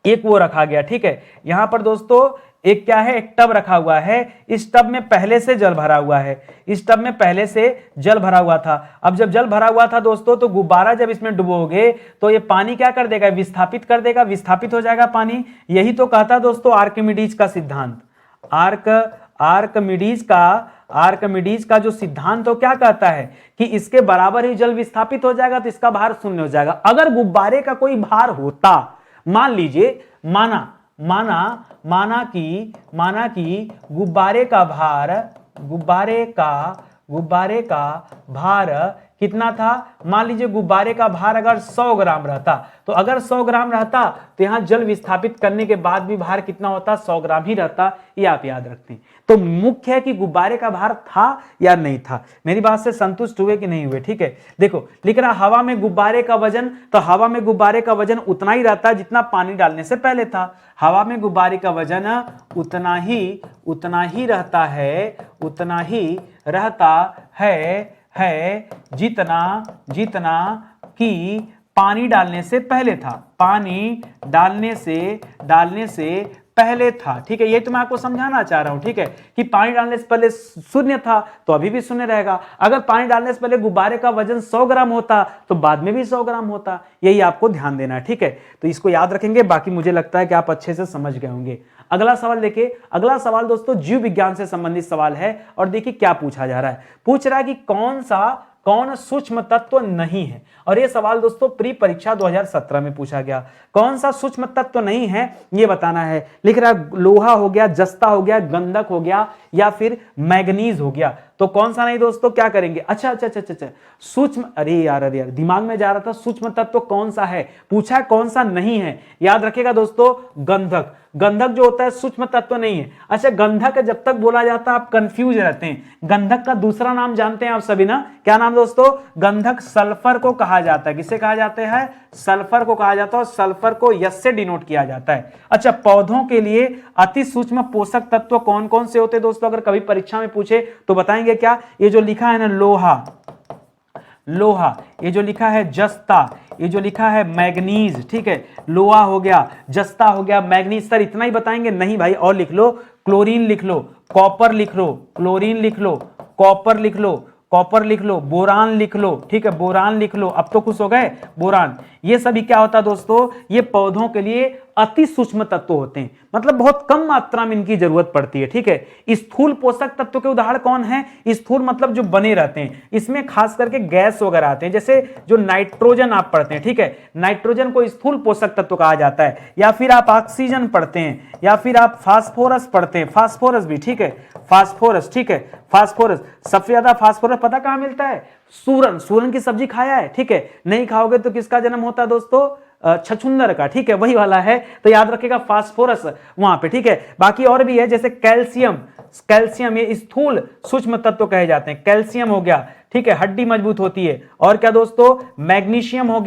एक वो रखा गया, ठीक है। यहां पर दोस्तों एक क्या है, एक टब रखा हुआ है, इस टब में पहले से जल भरा हुआ है, इस टब में पहले से जल भरा हुआ था। अब जब जल भरा हुआ था दोस्तों, तो गुब्बारा जब इसमें डुबोगे तो ये पानी क्या कर देगा, विस्थापित कर देगा, विस्थापित हो जाएगा पानी। यही तो कहता दोस्तों आर्किमिडीज का सिद्धांत। आर्किमिडीज का जो सिद्धांत तो क्या कहता है कि इसके बराबर ही जल विस्थापित हो जाएगा तो इसका भार शून्य हो जाएगा। अगर गुब्बारे का कोई भार होता, मान लीजिए, माना कि गुब्बारे का भार कितना था, मान लीजिए गुब्बारे का भार अगर 100 ग्राम रहता, तो अगर 100 ग्राम रहता तो यहां जल विस्थापित करने के बाद भी भार कितना होता, 100 ग्राम ही रहता। ये आप याद रखते हैं। तो मुख्य है कि गुब्बारे का भार था या नहीं था। मेरी बात से संतुष्ट हुए कि नहीं हुए? ठीक है, देखो लिख रहा हवा में गुब्बारे का वजन, तो हवा में गुब्बारे का वजन उतना ही रहता है जितना पानी डालने से पहले था। हवा में गुब्बारे का वजन उतना ही रहता है जितना कि पानी डालने से पहले था, पानी डालने से पहले था। ठीक है, ये तो मैं आपको समझाना चाह रहा हूं। ठीक है, कि पानी डालने से पहले शून्य था तो अभी भी शून्य रहेगा। अगर पानी डालने से पहले गुब्बारे का वजन 100 ग्राम होता तो बाद में भी 100 ग्राम होता। यही आपको ध्यान देना है। ठीक है, तो इसको याद रखेंगे। बाकी मुझे लगता है कि आप अच्छे से समझ गए होंगे। अगला सवाल देखिए। अगला सवाल दोस्तों जीव विज्ञान से संबंधित सवाल है और देखिए क्या पूछा जा रहा है। पूछ रहा है कि कौन सूक्ष्म तत्व नहीं है। और यह सवाल दोस्तों प्री परीक्षा 2017 में पूछा गया। कौन सा सूक्ष्म तत्व नहीं है यह बताना है। लिख रहा है लोहा हो गया, जस्ता हो गया, गंधक हो गया या फिर मैग्नीज हो गया। तो कौन सा नहीं दोस्तों, क्या करेंगे? अच्छा सूक्ष्म, अरे यार दिमाग में जा रहा था सूक्ष्म तत्व कौन सा है, पूछा कौन सा नहीं है। याद रखेगा दोस्तों गंधक जो होता है सूक्ष्म तत्व नहीं है। अच्छा, गंधक जब तक बोला जाता है आप कंफ्यूज रहते हैं। गंधक का दूसरा नाम जानते हैं आप सभी ना, क्या नाम दोस्तों? गंधक सल्फर को कहा जाता है। किसे कहा जाता है? सल्फर को कहा जाता है। और सल्फर को यस से डिनोट किया जाता है। अच्छा, पौधों के लिए अति सूक्ष्म पोषक तत्व कौन कौन से होते हैं दोस्तों? अगर कभी परीक्षा में पूछे तो बताएंगे क्या? ये जो लिखा है ना लोहा, ये जो लिखा है जस्ता, ये जो लिखा है मैग्नीज। ठीक है, लोहा हो गया, जस्ता हो गया, मैग्नीज। सर इतना ही बताएंगे? नहीं भाई, और लिख लो, क्लोरीन लिख लो, कॉपर लिख लो, क्लोरीन लिख लो, कॉपर लिख लो, बोरान लिख लो। ठीक है, बोरान लिख लो। अब तो खुश हो गए, बोरान। ये सभी क्या होता है दोस्तों? ये पौधों के लिए अति सूक्ष्म तत्व होते हैं, मतलब बहुत कम मात्रा में इनकी जरूरत पड़ती है। ठीक है, स्थूल पोषक तत्व के उदाहरण कौन है? स्थूल मतलब जो बने रहते हैं, इसमें खास करके गैस वगैरह आते हैं, जैसे जो नाइट्रोजन आप पढ़ते हैं। ठीक है, नाइट्रोजन को स्थूल पोषक तत्व कहा जाता है। या फिर आप ऑक्सीजन पढ़ते हैं, या फिर आप फास्फोरस पढ़ते हैं, फास्फोरस भी। ठीक है, फास्फोरस। ठीक है, फास्फोरस, सबसे ज्यादा फास्फोरस पता कहां मिलता है? सूरन की सब्जी खाया है? ठीक है, नहीं खाओगे तो किसका जन्म होता है दोस्तों? छछुंदर का। ठीक है, वही वाला है, तो याद रखिएगा फास्फोरस वहां पे। ठीक है, बाकी और भी है, जैसे कैल्शियम ये स्थूल सूक्ष्म तत्व कहे जाते हैं। कैल्शियम हो गया, ठीक है, हड्डी मजबूत होती है। और क्या दोस्तों? मैग्नीशियम हो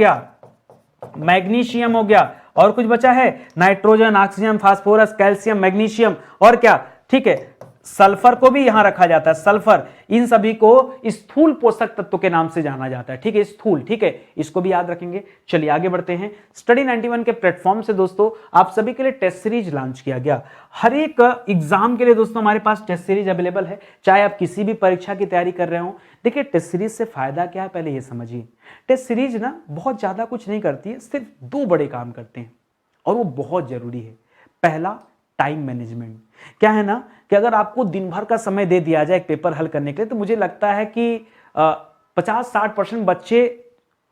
गया, और कुछ बचा है? Nitrogen, oxygen, phosphorus, calcium, magnesium, और क्या? ठीक है, सल्फर को भी यहां रखा जाता है, सल्फर। इन सभी को स्थूल पोषक तत्व के नाम से जाना जाता है। ठीक है, स्थूल। ठीक है, इसको भी याद रखेंगे। चलिए आगे बढ़ते हैं। स्टडी 91 के प्लेटफॉर्म से दोस्तों आप सभी के लिए टेस्ट सीरीज लॉन्च किया गया। हर एक एग्जाम के लिए दोस्तों हमारे पास टेस्ट सीरीज अवेलेबल है, चाहे आप किसी भी परीक्षा की तैयारी कर रहे हो। देखिए, टेस्ट सीरीज से फायदा क्या है पहले ये समझिए। टेस्ट सीरीज ना बहुत ज्यादा कुछ नहीं करती है, सिर्फ 2 बड़े काम करते हैं और वो बहुत जरूरी है। पहला, टाइम मैनेजमेंट। क्या है ना कि अगर आपको दिन भर का समय दे दिया जाए एक पेपर हल करने के लिए, तो मुझे लगता है कि 50-60% बच्चे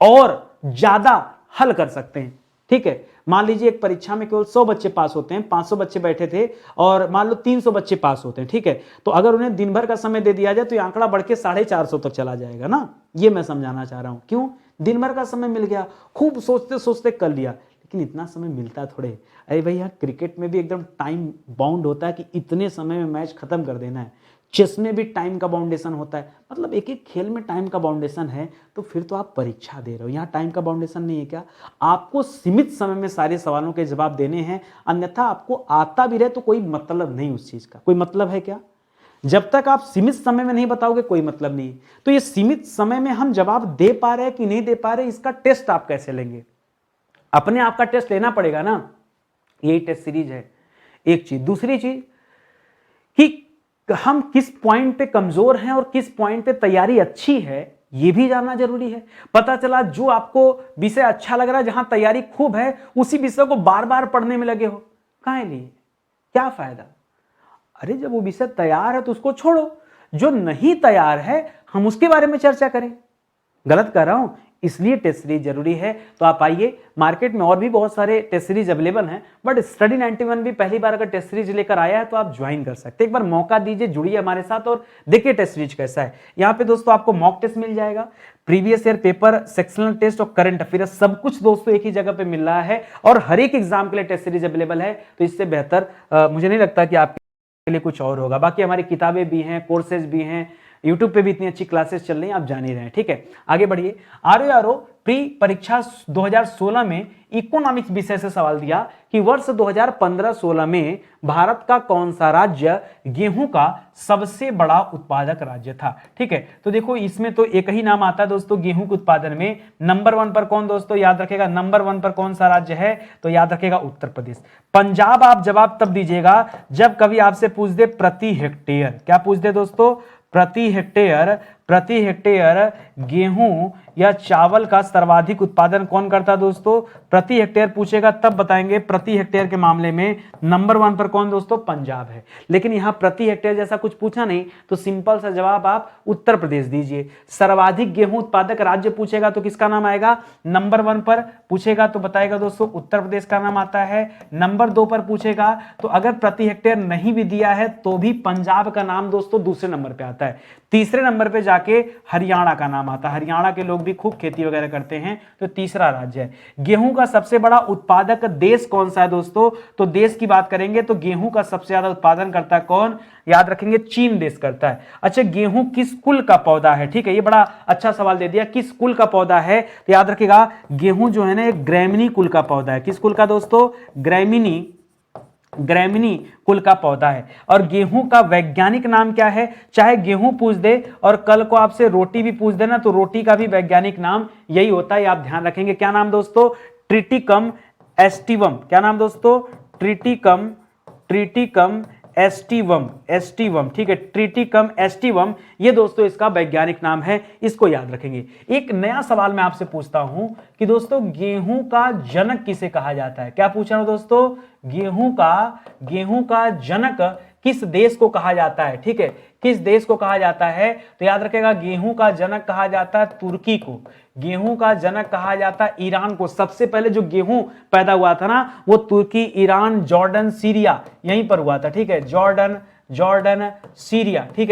और ज्यादा हल कर सकते हैं। ठीक है, मान लीजिए एक परीक्षा में केवल 100 बच्चे पास होते हैं, 500 बच्चे बैठे थे और मान लो 300 बच्चे पास होते हैं। ठीक है, तो अगर उन्हें दिन भर का समय दे दिया जाए तो ये आंकड़ा बढ़ के 450 तक चला जाएगा ना। ये मैं समझाना चाह रहा हूं। क्यों? दिन भर का समय मिल गया, खूब सोचते सोचते कर लिया, लेकिन इतना समय मिलता थोड़े। अरे भैया, क्रिकेट में भी एकदम टाइम बाउंड होता है कि इतने समय में मैच खत्म कर देना है। चेस में भी टाइम का बाउंडेशन होता है, मतलब एक एक खेल में टाइम का बाउंडेशन है। तो फिर तो आप परीक्षा दे रहे हो, यहाँ टाइम का बाउंडेशन नहीं है क्या? आपको सीमित समय में सारे सवालों के जवाब देने हैं, अन्यथा आपको आता भी रहे तो कोई मतलब नहीं उस चीज का। कोई मतलब है क्या? जब तक आप सीमित समय में नहीं बताओगे कोई मतलब नहीं। तो ये सीमित समय में हम जवाब दे पा रहे हैं कि नहीं दे पा रहे, इसका टेस्ट आप कैसे लेंगे? अपने आप का टेस्ट लेना पड़ेगा ना। यही टेस्ट सीरीज है, एक चीज। दूसरी चीज, कि हम किस पॉइंट पे कमजोर हैं और किस पॉइंट पे तैयारी अच्छी है, ये भी जानना जरूरी है। पता चला जो आपको विषय अच्छा लग रहा है, जहां तैयारी खूब है, उसी विषय को बार बार पढ़ने में लगे हो, काहे लिए, क्या फायदा। अरे जब वो विषय तैयार है तो उसको छोड़ो, जो नहीं तैयार है हम उसके बारे में चर्चा करें। गलत कर रहा हूं, इसलिए टेस्ट सीरीज जरूरी है। तो आप आइए, मार्केट में और भी बहुत सारे टेस्ट सीरीज अवेलेबल हैं, बट स्टडी 91 भी पहली बार अगर टेस्ट सीरीज लेकर आया है तो आप ज्वाइन कर सकते हैं। एक बार मौका दीजिए, जुड़िए हमारे साथ और देखिए टेस्ट सीरीज कैसा है। यहाँ पे दोस्तों आपको मॉक टेस्ट मिल जाएगा, previous year paper, sectional test और करंट अफेयर, सब कुछ दोस्तों एक ही जगह पे मिल रहा है और हर एक एग्जाम के लिए टेस्ट सीरीज अवेलेबल है। तो इससे बेहतर मुझे नहीं लगता कि आपके लिए कुछ और होगा। बाकी हमारी किताबें भी हैं, कोर्सेज भी हैं, YouTube पे भी इतनी अच्छी क्लासेस चल रही हैं, आप जान ही रहे हैं। ठीक है, आगे बढ़िए। आरओ प्री परीक्षा 2016 में इकोनॉमिक्स विषय से सवाल दिया कि वर्ष 2015-16 में भारत का कौन सा राज्य गेहूं का सबसे बड़ा उत्पादक राज्य था। ठीक है, तो देखो इसमें तो एक ही नाम आता है दोस्तों गेहूं के उत्पादन में। नंबर 1 पर कौन दोस्तों, याद रखेगा नंबर 1 पर कौन सा राज्य है, तो याद रखेगा उत्तर प्रदेश। पंजाब आप जवाब तब दीजिएगा जब कभी आपसे पूछ दे प्रति हेक्टेयर, क्या पूछ दे दोस्तों, प्रति हेक्टेयर गेहूं या चावल का सर्वाधिक उत्पादन कौन करता है दोस्तों, प्रति हेक्टेयर पूछेगा तब बताएंगे। प्रति हेक्टेयर के मामले में नंबर 1 पर कौन दोस्तों, पंजाब है। लेकिन यहां प्रति हेक्टेयर जैसा कुछ पूछा नहीं, तो सिंपल सा जवाब आप उत्तर प्रदेश दीजिए। सर्वाधिक गेहूं उत्पादक राज्य पूछेगा तो किसका नाम आएगा, नंबर 1 पर पूछेगा तो बताएगा दोस्तों उत्तर प्रदेश का नाम आता है। नंबर 2 पर पूछेगा तो अगर प्रति हेक्टेयर नहीं भी दिया है तो भी पंजाब का नाम दोस्तों दूसरे नंबर पे आता है। तीसरे नंबर पे जाके हरियाणा का नाम आता है, हरियाणा के लोग भी खूब खेती वगैरह करते हैं, तो तीसरा राज्य है। गेहूं का सबसे बड़ा उत्पादक देश कौन सा है दोस्तों, तो देश की बात करेंगे तो गेहूं का सबसे ज्यादा उत्पादन करता है कौन, याद रखेंगे चीन देश करता है। अच्छा, गेहूं किस कुल का पौधा है, ठीक है, ये बड़ा अच्छा सवाल दे दिया, किस कुल का पौधा है, तो याद रखेगा गेहूं जो है ना एक ग्रैमिनी कुल का पौधा है। किस कुल का दोस्तों, ग्रैमिनी कुल का पौधा है। और गेहूं का वैज्ञानिक नाम क्या है, चाहे गेहूं पूछ दे और कल को आपसे रोटी भी पूछ देना तो रोटी का भी वैज्ञानिक नाम यही होता है, आप ध्यान रखेंगे। क्या नाम दोस्तों, ट्रिटिकम एस्टिवम। क्या नाम दोस्तों, ट्रिटिकम एस्टिवम, ठीक है, ट्रिटिकम एस्टिवम, ये दोस्तों इसका वैज्ञानिक नाम है, इसको याद रखेंगे। एक नया सवाल मैं आपसे पूछता हूं कि दोस्तों गेहूं का जनक किसे कहा जाता है, क्या पूछ रहा हूं दोस्तों, गेहूं का जनक किस देश को कहा जाता है, ठीक है, किस देश को कहा जाता है, तो याद रखेगा गेहूं का जनक कहा जाता है तुर्की को, गेहूं का जनक कहा जाता है ईरान को। सबसे पहले जो गेहूं पैदा हुआ था ना वो तुर्की, ईरान, जॉर्डन, सीरिया यहीं पर हुआ था, ठीक है, जॉर्डन सीरिया, ठीक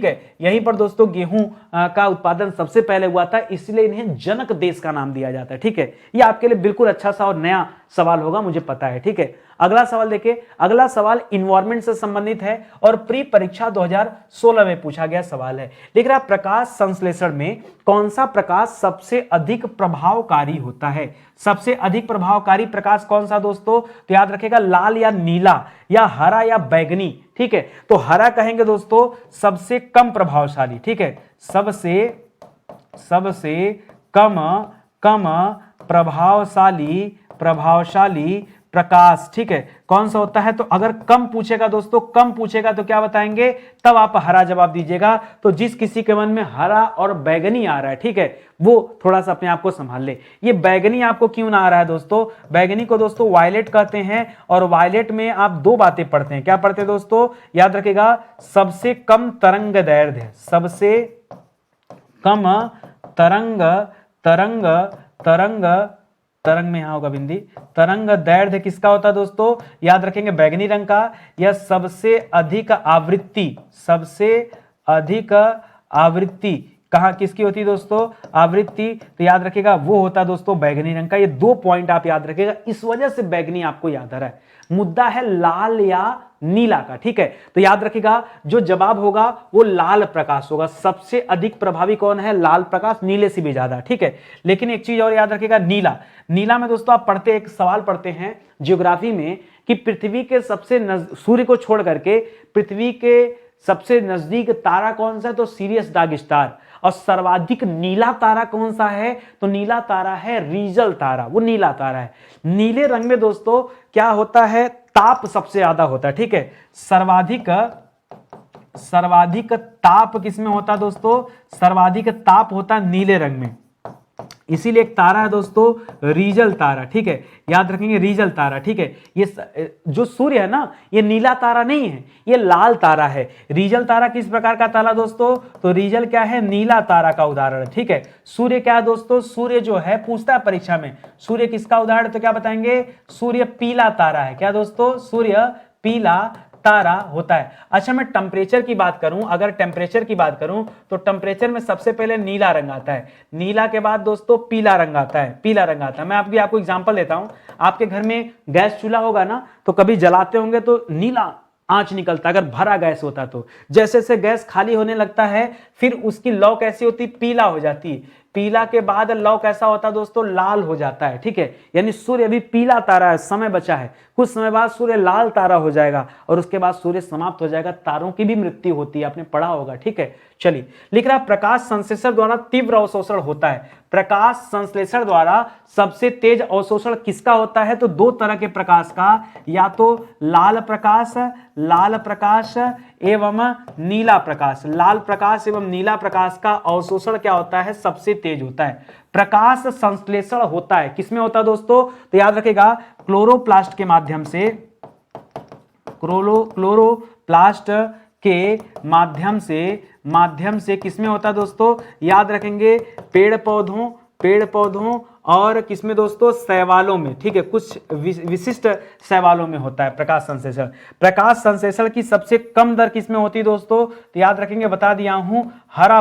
है, यहीं पर दोस्तों गेहूं का उत्पादन सबसे पहले हुआ था, इसलिए इन्हें जनक देश का नाम दिया जाता है। ठीक है, ये आपके लिए बिल्कुल अच्छा सा और नया सवाल होगा, मुझे पता है। ठीक है, अगला सवाल देखिए, अगला सवाल इन्वायरमेंट से संबंधित है और प्री परीक्षा 2016 में पूछा गया सवाल है। लिख रहा प्रकाश संश्लेषण में कौन सा प्रकाश सबसे अधिक प्रभावकारी होता है, सबसे अधिक प्रभावकारी प्रकाश कौन सा दोस्तों, तो याद रखेगा लाल या नीला या हरा या बैगनी। ठीक है, तो हरा कहेंगे दोस्तों सबसे कम प्रभावशाली, ठीक है, सबसे कम प्रभावशाली प्रकाश, ठीक है, कौन सा होता है, तो अगर कम पूछेगा दोस्तों, कम पूछेगा तो क्या बताएंगे, तब आप हरा जवाब दीजिएगा। तो जिस किसी के मन में हरा और बैगनी आ रहा है, ठीक है, वो थोड़ा सा अपने आप को संभाल ले। ये बैगनी आपको क्यों ना आ रहा है दोस्तों, बैगनी को दोस्तों वायलेट कहते हैं और वायलेट में आप दो बातें पढ़ते हैं, क्या पढ़ते हैं दोस्तों, याद रखेगा सबसे कम तरंग दैर्ध्य, सबसे कम तरंग में यहां होगा बिंदी, तरंग दैर्ध्य किसका होता है दोस्तों, याद रखेंगे बैगनी रंग का। यह सबसे अधिक आवृत्ति कहां किसकी होती है दोस्तों, आवृत्ति, तो याद रखेगा वो होता है दोस्तों बैगनी रंग का। ये 2 पॉइंट आप याद रखेगा, इस वजह से बैगनी आपको याद आ रहा है। मुद्दा है लाल या नीला का, ठीक है, तो याद रखिएगा जो जवाब होगा वो लाल प्रकाश होगा। सबसे अधिक प्रभावी कौन है, लाल प्रकाश, नीले से भी ज्यादा, ठीक है। लेकिन एक चीज और याद रखिएगा, नीला में दोस्तों आप पढ़ते एक सवाल पढ़ते हैं ज्योग्राफी में कि पृथ्वी के सबसे सूर्य को छोड़ करके पृथ्वी के सबसे नजदीक तारा कौन सा है, तो सीरियस डार्क स्टार। और सर्वाधिक नीला तारा कौन सा है, तो नीला तारा है रीजल तारा, वो नीला तारा है। नीले रंग में दोस्तों क्या होता है, ताप सबसे ज्यादा होता है, ठीक है, सर्वाधिक सर्वाधिक ताप किसमें होता है दोस्तों? सर्वाधिक ताप होता है नीले रंग में। इसीलिए एक तारा है दोस्तों रीजल तारा, ठीक है, याद रखेंगे रीजल तारा, ठीक है। ये जो सूर्य है ना, ये नीला तारा नहीं है, ये लाल तारा है। रीजल तारा किस प्रकार का तारा दोस्तों? तो रीजल क्या है? नीला तारा का उदाहरण, ठीक है। सूर्य क्या है दोस्तों? सूर्य जो है, पूछता है परीक्षा में सूर्य किसका उदाहरण, तो क्या बताएंगे? सूर्य पीला तारा है। क्या दोस्तों? सूर्य पीला तारा होता है। अच्छा, मैं टेम्परेचर की बात करूं, अगर टेम्परेचर की बात करूं तो टेम्परेचर में सबसे पहले नीला रंग आता है, नीला के बाद दोस्तों पीला रंग आता है, पीला रंग आता है। मैं आपको एग्जांपल देता हूं। आपके घर में गैस चूल्हा होगा ना, तो कभी जलाते होंगे तो नीला आंच निकलता है, अगर भरा गैस होता तो। जैसे जैसे गैस खाली होने लगता है, फिर उसकी लौ कैसी होती? पीला हो जाती है। पीला के बाद लौ कैसा होता है दोस्तों? लाल हो जाता है, ठीक है। यानी सूर्य अभी पीला तारा है, समय बचा है, कुछ समय बाद सूर्य लाल तारा हो जाएगा और उसके बाद सूर्य समाप्त हो जाएगा। तारों की भी मृत्यु होती है, आपने पढ़ा होगा, ठीक है। चलिए, लिख रहा प्रकाश संश्लेषण द्वारा तीव्र अवशोषण होता है। प्रकाश संश्लेषण द्वारा सबसे तेज अवशोषण किसका होता है? तो दो तरह के प्रकाश का, या तो लाल प्रकाश एवं नीला प्रकाश। लाल प्रकाश एवं नीला प्रकाश का अवशोषण क्या होता है? सबसे तेज होता है। प्रकाश संश्लेषण होता है किसमें होता है दोस्तों? तो याद रखेगा क्लोरोप्लास्ट के माध्यम से, क्लोरोप्लास्ट के माध्यम से किसमें होता है दोस्तों? याद रखेंगे पेड़ पौधों और किसमें दोस्तों? शैवालों में, ठीक है, कुछ विशिष्ट शैवालों में होता है प्रकाश संश्लेषण। प्रकाश संश्लेषण की सबसे कम दर किसमें होती है दोस्तों? तो याद रखेंगे, बता दिया हूं, हरे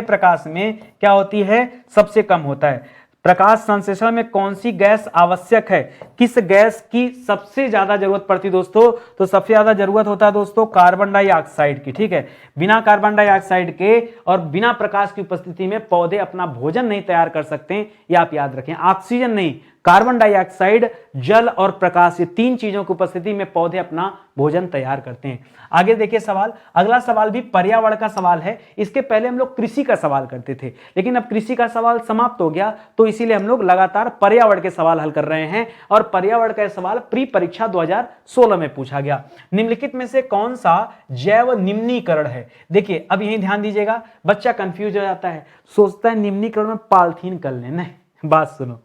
प्रकाश में क्या होती है? सबसे कम होता है। प्रकाश संश्लेषण में कौन सी गैस आवश्यक है? किस गैस की सबसे ज्यादा जरूरत पड़ती है दोस्तों? तो सबसे ज्यादा जरूरत होता है दोस्तों कार्बन डाइऑक्साइड की, ठीक है। बिना कार्बन डाइऑक्साइड के और बिना प्रकाश की उपस्थिति में पौधे अपना भोजन नहीं तैयार कर सकते, ये आप याद रखें। ऑक्सीजन नहीं, कार्बन डाइऑक्साइड, जल और प्रकाश, ये तीन चीजों की उपस्थिति में पौधे अपना भोजन तैयार करते हैं। आगे देखिए सवाल, अगला सवाल भी पर्यावरण का सवाल है। इसके पहले हम लोग कृषि का सवाल करते थे, लेकिन अब कृषि का सवाल समाप्त हो गया, तो इसीलिए हम लोग लगातार पर्यावरण के सवाल हल कर रहे हैं। और पर्यावरण का सवाल प्री परीक्षा 2016 में पूछा गया। निम्नलिखित में से कौन सा जैव निम्नीकरण है? देखिए, अब यही ध्यान दीजिएगा, बच्चा कंफ्यूज हो जाता है, सोचता है निम्नीकरण में पॉलीथीन कर लें। नहीं, बात सुनो,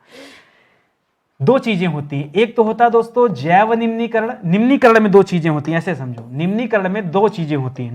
दो चीजें होती हैं। एक तो होता है दोस्तों जैव निम्नीकरण। निम्नीकरण में दो चीजें होती हैं, ऐसे समझो, निम्नीकरण में दो चीजें होती हैं।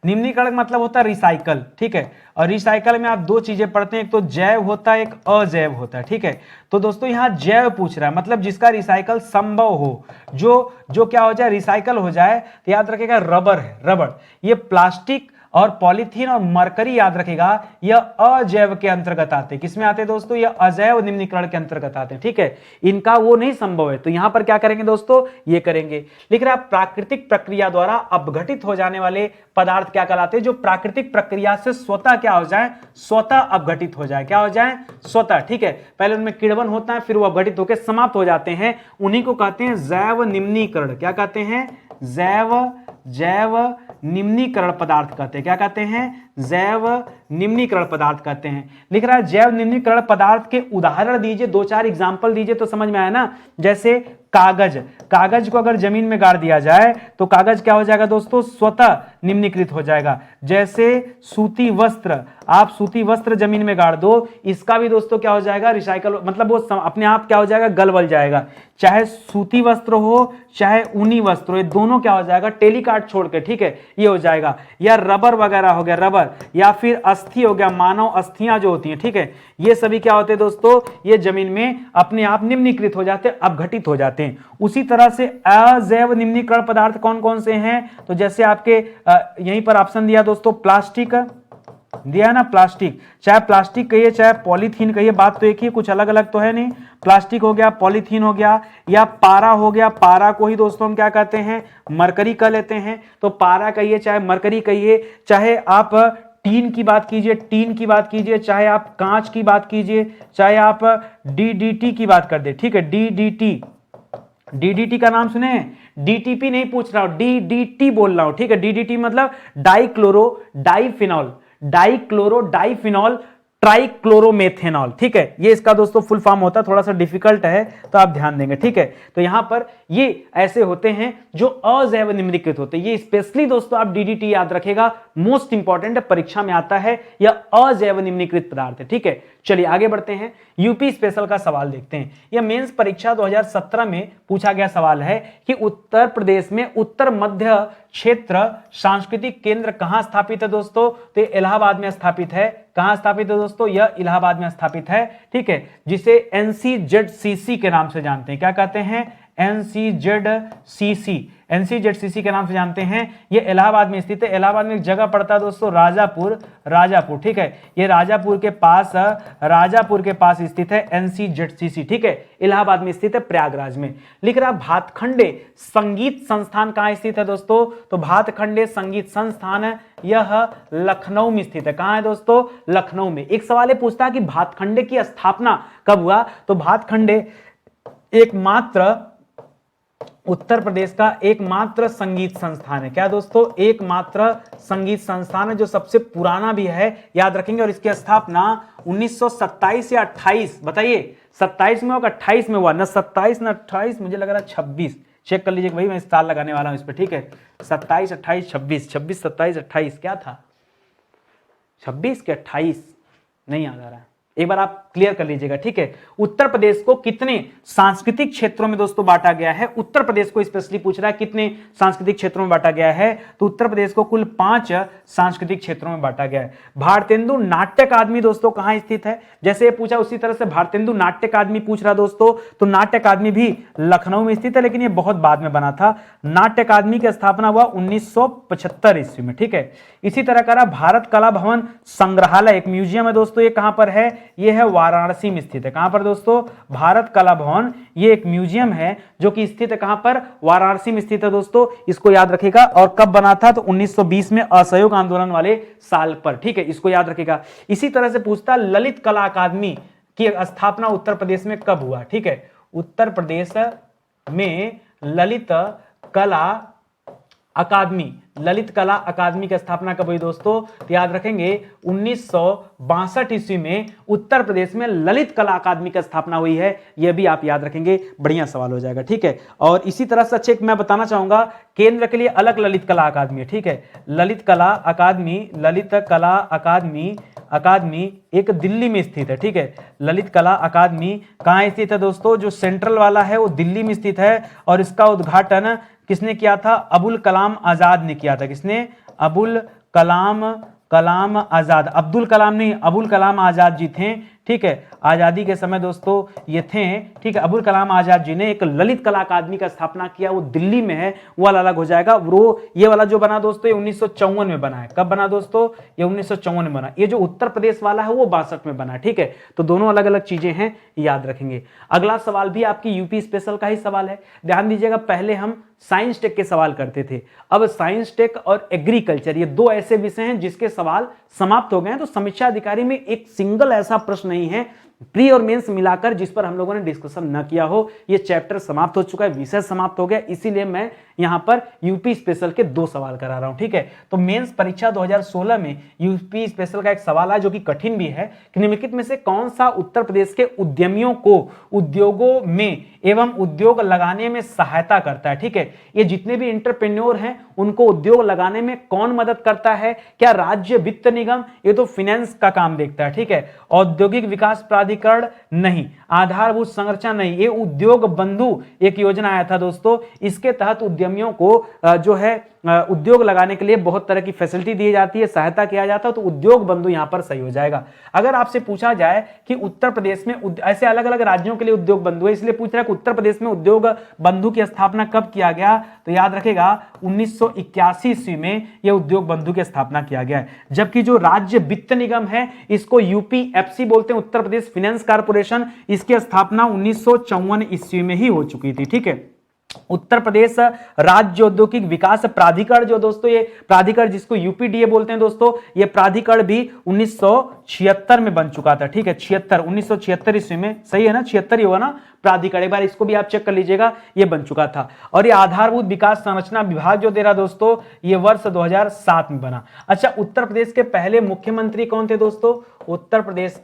निम्नीकरण मतलब होता है रिसाइकल, ठीक है। और रिसाइकल में आप दो चीजें पढ़ते हैं, एक तो जैव होता है, एक अजैव होता है, ठीक है। तो दोस्तों यहां जैव पूछ रहा है, मतलब जिसका रिसाइकल संभव हो, जो क्या हो जाए, रिसाइकल हो जाए। तो याद रखेगा रबर है, रबर, ये प्लास्टिक और पॉलीथीन और मरकरी याद रखेगा, यह अजैव के अंतर्गत आते हैं। किसमें आते हैं दोस्तों? यह अजैव निम्नीकरण के अंतर्गत आते हैं, ठीक है। इनका वो नहीं संभव है, तो यहां पर क्या करेंगे दोस्तों? ये करेंगे। लिख रहा है प्राकृतिक प्रक्रिया द्वारा अपघटित हो जाने वाले पदार्थ क्या कहलाते हैं? जो प्राकृतिक प्रक्रिया से स्वतः क्या हो जाए? स्वतः अपघटित हो जाए। क्या हो जाए? स्वतः, ठीक है। पहले उनमें किण्वन होता है, फिर वो अपघटित होकर समाप्त हो जाते हैं, उन्हीं को कहते हैं जैव निम्नीकरण। क्या कहते हैं? जैव निम्नीकरण पदार्थ कहते हैं। क्या कहते हैं? जैव निम्नीकरण पदार्थ कहते हैं। लिख रहा है जैव निम्नीकरण पदार्थ के उदाहरण दीजिए, दो चार एग्जांपल दीजिए तो समझ में आया ना। जैसे कागज को अगर जमीन में गाड़ दिया जाए तो कागज क्या हो जाएगा दोस्तों? स्वतः निम्नीकृत हो जाएगा। जैसे सूती वस्त्र, आप सूती वस्त्र जमीन में गाड़ दो, इसका भी दोस्तों क्या हो जाएगा? रिसाइकल, मतलब वो अपने आप क्या हो जाएगा? गल जाएगा। चाहे सूती वस्त्र हो चाहे ऊनी वस्त्र हो, ये दोनों क्या हो जाएगा? टेलीकाट छोड़ के, ठीक है, ये हो जाएगा। या रबर वगैरह हो गया, रबर, या फिर अस्थि हो गया, मानव अस्थियां जो होती हैं, ठीक है, ये सभी क्या होते हैं दोस्तों? ये जमीन में अपने आप निम्नीकृत हो जाते हैं, अपघटित हो जाते हैं। उसी तरह से अजैव निम्नीकरण पदार्थ कौन कौन से हैं? तो जैसे आपके यहीं पर ऑप्शन दिया दोस्तों, प्लास्टिक दिया है ना, प्लास्टिक, चाहे प्लास्टिक कहिए चाहे पॉलीथीन कहिए, बात तो एक ही, कुछ अलग अलग तो है नहीं। प्लास्टिक हो गया, पॉलीथीन हो गया, या पारा हो गया। पारा को ही दोस्तों हम क्या कहते हैं? मरकरी कह लेते हैं। तो पारा कहिए चाहे मरकरी कहिए, चाहे आप टीन की बात कीजिए, चाहे आप कांच की बात कीजिए, चाहे आप डीडीटी की बात कर दे, ठीक है, डीडीटी का नाम सुने? डीटीपी नहीं पूछ रहा हूं, डीडीटी बोल रहा हूं, ठीक है। डीडीटी मतलब डाइक्लोरो डाइफिनॉल ट्राइक्लोरोमेथेनॉल। ठीक है, ये इसका दोस्तों फुल फॉर्म होता है, थोड़ा सा डिफिकल्ट है तो आप ध्यान देंगे। ठीक है, तो यहां पर ये ऐसे होते हैं जो अजैव निम्नीकृत होते हैं। ये स्पेशली दोस्तों आप डीडीटी याद रखेगा, मोस्ट इंपॉर्टेंट परीक्षा में आता है, यह अजैव निम्नीकृत पदार्थ है। ठीक है, चलिए आगे बढ़ते हैं, यूपी स्पेशल का सवाल देखते हैं। यह मेंस परीक्षा 2017 में पूछा गया सवाल है कि उत्तर प्रदेश में उत्तर मध्य क्षेत्र सांस्कृतिक केंद्र कहां स्थापित है दोस्तों? तो इलाहाबाद में स्थापित है। कहां स्थापित है दोस्तों? यह इलाहाबाद में स्थापित है। ठीक है, जिसे एनसीजेडसीसी के नाम से जानते हैं। क्या कहते हैं? एनसीजेडसीसी, एनसीजेडसीसी के नाम से जानते हैं। यह इलाहाबाद में स्थित है। इलाहाबाद में एक जगह पड़ता है दोस्तों, राजापुर, राजापुर। ठीक है, यह राजापुर के पास स्थित है एनसीजेडसीसी। ठीक है, इलाहाबाद में स्थित है, प्रयागराज में। लिख रहा भातखंडे संगीत संस्थान कहां स्थित है दोस्तों? तो भातखंडे संगीत संस्थान यह लखनऊ में स्थित है। कहां है दोस्तों? लखनऊ में। एक सवाल ये पूछता है कि भातखंडे की स्थापना कब हुआ? तो भातखंडे एकमात्र उत्तर प्रदेश का एकमात्र संगीत संस्थान है। क्या दोस्तों? एकमात्र संगीत संस्थान है जो सबसे पुराना भी है, याद रखेंगे। और इसकी स्थापना 1927 या 28, बताइए 27 में होगा 28 में हुआ? ना 27 ना 28, मुझे लग रहा है 26। चेक कर लीजिए भाई, मैं साल लगाने वाला हूं इस पर। ठीक है, 27, 28, 26, 26, 27, 28 क्या था? 26 के 28 नहीं याद आ रहा है, एक बार आप क्लियर कर लीजिएगा। ठीक है, उत्तर प्रदेश को कितने सांस्कृतिक क्षेत्रों में दोस्तों बांटा गया है? उत्तर प्रदेश को स्पेशली पूछ रहा है कितने सांस्कृतिक क्षेत्रों में बांटा गया है? तो उत्तर प्रदेश को कुल 5 सांस्कृतिक क्षेत्रों में बांटा गया है। भारतेंदु नाट्य अकादमी दोस्तों कहां स्थित है? जैसे ये पूछा उसी तरह से भारतेंदु नाट्य अकादमी पूछ रहा दोस्तों, तो नाट्य अकादमी भी लखनऊ में स्थित है, लेकिन ये बहुत बाद में बना था। नाट्य अकादमी की स्थापना हुआ 1975 ईस्वी में। ठीक है, इसी तरह का भारत कला भवन संग्रहालय, एक म्यूजियम है दोस्तों, ये कहां पर है? ये है वाराणसी में स्थित है। कहां पर दोस्तों? भारत कला भवन, ये एक म्यूजियम है जो कि स्थित है कहां पर? वाराणसी में स्थित है दोस्तों, इसको याद रखेगा। और कब बना था? तो 1920 में असहयोग आंदोलन वाले साल पर। ठीक है, इसको याद रखेगा। इसी तरह से पूछता ललित कला अकादमी की स्थापना उत्तर प्रदेश में कब हुआ? ठीक है, उत्तर प्रदेश में ललित कला अकादमी की स्थापना कब हुई दोस्तों? तो याद रखेंगे 1962 ईस्वी में उत्तर प्रदेश में ललित कला अकादमी की स्थापना हुई है। यह भी आप याद रखेंगे, बढ़िया सवाल हो जाएगा। ठीक है, और इसी तरह से अच्छे मैं बताना चाहूंगा, केंद्र के लिए अलग ललित कला अकादमी है। ठीक है, ललित कला अकादमी एक दिल्ली में स्थित है। ठीक है, ललित कला अकादमी कहां स्थित है दोस्तों? जो सेंट्रल वाला है वो दिल्ली में स्थित है। और इसका उद्घाटन किसने किया था? अबुल कलाम आजाद ने किया था। किसने? अबुल कलाम आजाद, अब्दुल कलाम नहीं, अबुल कलाम आजाद जी थे। ठीक है, आजादी के समय दोस्तों ये थे। ठीक है, अबुल कलाम आजाद जी ने एक ललित कला अकादमी का स्थापना किया, वो दिल्ली में है, वो वाला अलग हो जाएगा। वो ये वाला जो बना दोस्तों ये 1954 में बना है। कब बना दोस्तों? ये 1954 में बना। ये जो उत्तर प्रदेश वाला है वो 62 में बना। ठीक है, तो दोनों अलग अलग चीजें हैं, याद रखेंगे। अगला सवाल भी आपकी यूपी स्पेशल का ही सवाल है, ध्यान दीजिएगा। पहले हम साइंस टेक के सवाल करते थे, अब साइंस टेक और एग्रीकल्चर, ये दो ऐसे विषय हैं जिसके सवाल समाप्त हो गए हैं। तो समीक्षा अधिकारी में एक सिंगल ऐसा प्रश्न नहीं है प्री और मेंस मिलाकर जिस पर हम लोगों ने डिस्कशन न किया हो। ये चैप्टर समाप्त हो चुका है, विषय समाप्त हो गया, इसीलिए मैं यहां पर यूपी स्पेशल के 2 सवाल करा रहा हूं। ठीक है, तो मेंस परीक्षा 2016 में यूपी स्पेशल का एक सवाल है जो कि कठिन भी है कि निम्नलिखित में से कौन सा उत्तर प्रदेश के उद्यमियों को उद्योगों में एवं उद्योग लगाने में सहायता करता है। ठीक है, ये जितने भी एंटरप्रेन्योर हैं उनको उद्योग लगाने में कौन मदद करता है? क्या राज्य वित्त निगम? ये तो फाइनेंस का काम देखता है। ठीक है, औद्योगिक विकास प्राधिकरण नहीं, आधारभूत संरचना नहीं, ये उद्योग बंधु एक योजना आया था दोस्तों, इसके तहत उद्यमियों को जो है उद्योग लगाने के लिए बहुत तरह की फैसिलिटी दी जाती है, सहायता किया जाता है। तो उद्योग बंधु यहां पर सही हो जाएगा। अगर आपसे पूछा जाए कि उत्तर प्रदेश में ऐसे अलग अलग राज्यों के लिए उद्योग बंधु है, इसलिए पूछ रहा है कि उत्तर प्रदेश में उद्योग बंधु की स्थापना कब किया गया? तो याद रखेगा 1981 ईस्वी में यह उद्योग बंधु की स्थापना किया गया है। जबकि जो राज्य वित्त निगम है इसको यूपीएफसी बोलते हैं, उत्तर प्रदेश फाइनेंस कॉर्पोरेशन, इसकी स्थापना 1954 ईस्वी में ही हो चुकी थी। ठीक है, उत्तर प्रदेश राज्य औद्योगिक विकास प्राधिकरण जो दोस्तों, ये प्राधिकरण जिसको यूपीडीए बोलते हैं दोस्तों, ये प्राधिकरण भी 1976 में बन चुका था, ठीक है, 1976 ईस्वी में, सही है ना, 76 ही होगा ना प्राधिकरण, एक बार इसको भी आप चेक कर लीजिएगा, ये बन चुका था। और ये आधारभूत विकास संरचना विभाग जो दे रहा दोस्तों, ये वर्ष 2007 में बना। अच्छा, उत्तर प्रदेश के पहले मुख्यमंत्री कौन थे दोस्तों? उत्तर प्रदेश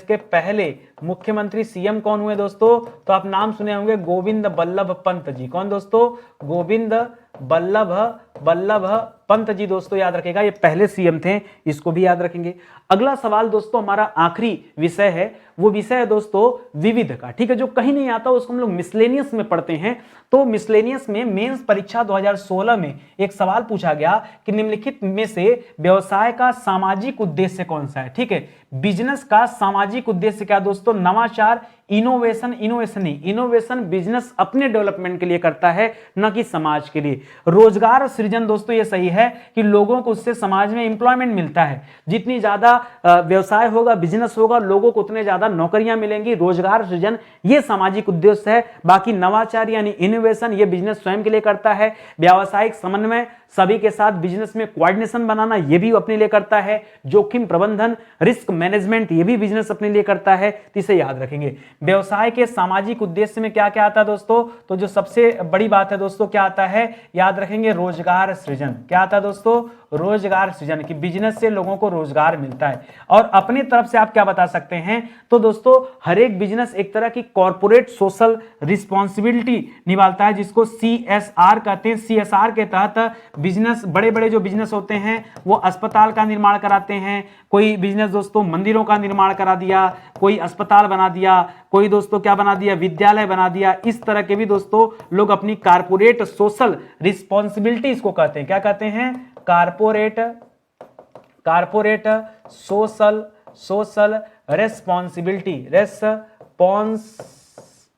के पहले मुख्यमंत्री सीएम कौन हुए दोस्तों? तो आप नाम सुने होंगे, गोविंद बल्लभ पंत जी। कौन दोस्तों? गोविंद बल्लभ पंत जी दोस्तों, याद रखेगा, ये पहले सीएम थे, इसको भी याद रखेंगे। अगला सवाल दोस्तों हमारा आखिरी विषय है, वो विषय है दोस्तों विविध का, ठीक है, जो कहीं नहीं आता उसको हम लोग मिसलेनियस में पढ़ते हैं। तो मिसलेनियस में मेंस परीक्षा 2016 में एक सवाल पूछा गया कि निम्नलिखित में से व्यवसाय का सामाजिक उद्देश्य कौन सा है, ठीक है, बिजनेस का सामाजिक उद्देश्य क्या दोस्तों? नवाचार, इनोवेशन नहीं, इनोवेशन बिजनेस अपने डेवलपमेंट के लिए करता है, न कि समाज के लिए। रोजगार सृजन दोस्तों, ये सही है कि लोगों को उससे समाज में एम्प्लॉयमेंट मिलता है, जितनी ज्यादा व्यवसाय होगा, बिजनेस होगा, लोगों को उतने ज्यादा नौकरियां मिलेंगी। रोजगार सृजन ये सामाजिक उद्देश्य है। बाकी नवाचार यानी इनोवेशन ये बिजनेस स्वयं के लिए करता है। व्यावसायिक समन्वय, सभी के साथ बिजनेस में कोऑर्डिनेशन बनाना, ये भी अपने लिए करता है। जोखिम प्रबंधन, रिस्क मैनेजमेंट, ये भी बिजनेस अपने लिए करता है। तो इसे याद रखेंगे। व्यवसाय के सामाजिक उद्देश्य में क्या क्या आता है दोस्तों? तो जो सबसे बड़ी बात है दोस्तों, क्या आता है, याद रखेंगे, रोजगार सृजन। क्या आता है दोस्तों? रोजगार सृजन, कि बिजनेस से लोगों को रोजगार मिलता है। और अपनी तरफ से आप क्या बता सकते हैं? तो दोस्तों हर एक बिजनेस एक तरह की कॉर्पोरेट सोशल रिस्पॉन्सिबिलिटी निभाता है, जिसको CSR कहते हैं। CSR के तहत बिजनेस, बड़े बड़े जो बिजनेस होते हैं वो अस्पताल का निर्माण कराते हैं। कोई बिजनेस दोस्तों मंदिरों का निर्माण करा दिया, कोई अस्पताल बना दिया, कोई दोस्तों क्या बना दिया, विद्यालय बना दिया। इस तरह के भी दोस्तों लोग अपनी कारपोरेट सोशल रिस्पॉन्सिबिलिटी इसको कहते हैं। क्या कहते हैं? कारपोरेट सोशल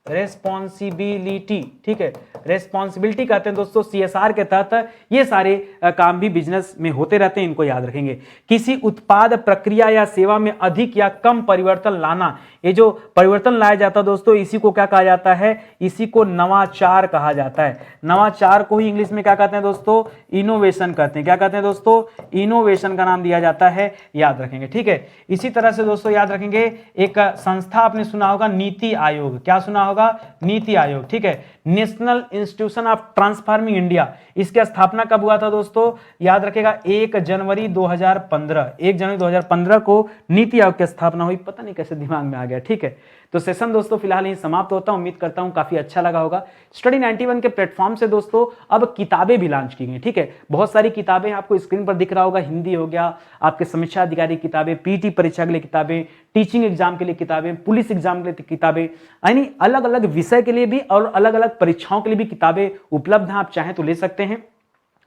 रेस्पॉन्सिबिलिटी, ठीक है, रेस्पॉन्सिबिलिटी कहते हैं दोस्तों CSR के तहत। ये सारे काम भी बिजनेस में होते रहते हैं, इनको याद रखेंगे। किसी उत्पाद, प्रक्रिया या सेवा में अधिक या कम परिवर्तन लाना, ये जो परिवर्तन लाया जाता है दोस्तों, इसी को क्या कहा जाता है? इसी को नवाचार कहा जाता है। नवाचार को ही इंग्लिश में क्या कहते हैं दोस्तों? इनोवेशन कहते हैं। क्या कहते हैं दोस्तों? इनोवेशन का नाम दिया जाता है, याद रखेंगे, ठीक है। इसी तरह से दोस्तों याद रखेंगे, एक संस्था आपने सुना होगा, नीति आयोग। क्या सुना होगा? नीति आयोग, ठीक है। National institution of transforming India, इसकी स्थापना कब हुआ था दोस्तों? याद रखेगा 1 जनवरी 2015 को नीति आयोग की स्थापना हुई। पता नहीं कैसे दिमाग में आ गया, ठीक है। तो सेशन दोस्तों फिलहाल यहीं समाप्त होता है। उम्मीद करता हूं काफी अच्छा लगा होगा। स्टडी 91 के प्लेटफॉर्म से दोस्तों अब किताबें भी लॉन्च की गई, ठीक है। बहुत सारी किताबें आपको स्क्रीन पर दिख रहा होगा। हिंदी हो गया, आपके समीक्षा अधिकारी किताबें, पीटी परीक्षा के लिए किताबें, टीचिंग एग्जाम के लिए किताबें, पुलिस एग्जाम के लिए किताबें, यानी अलग अलग विषय के लिए भी और अलग अलग परीक्षाओं के लिए भी किताबें उपलब्ध हैं। आप चाहें तो ले सकते हैं।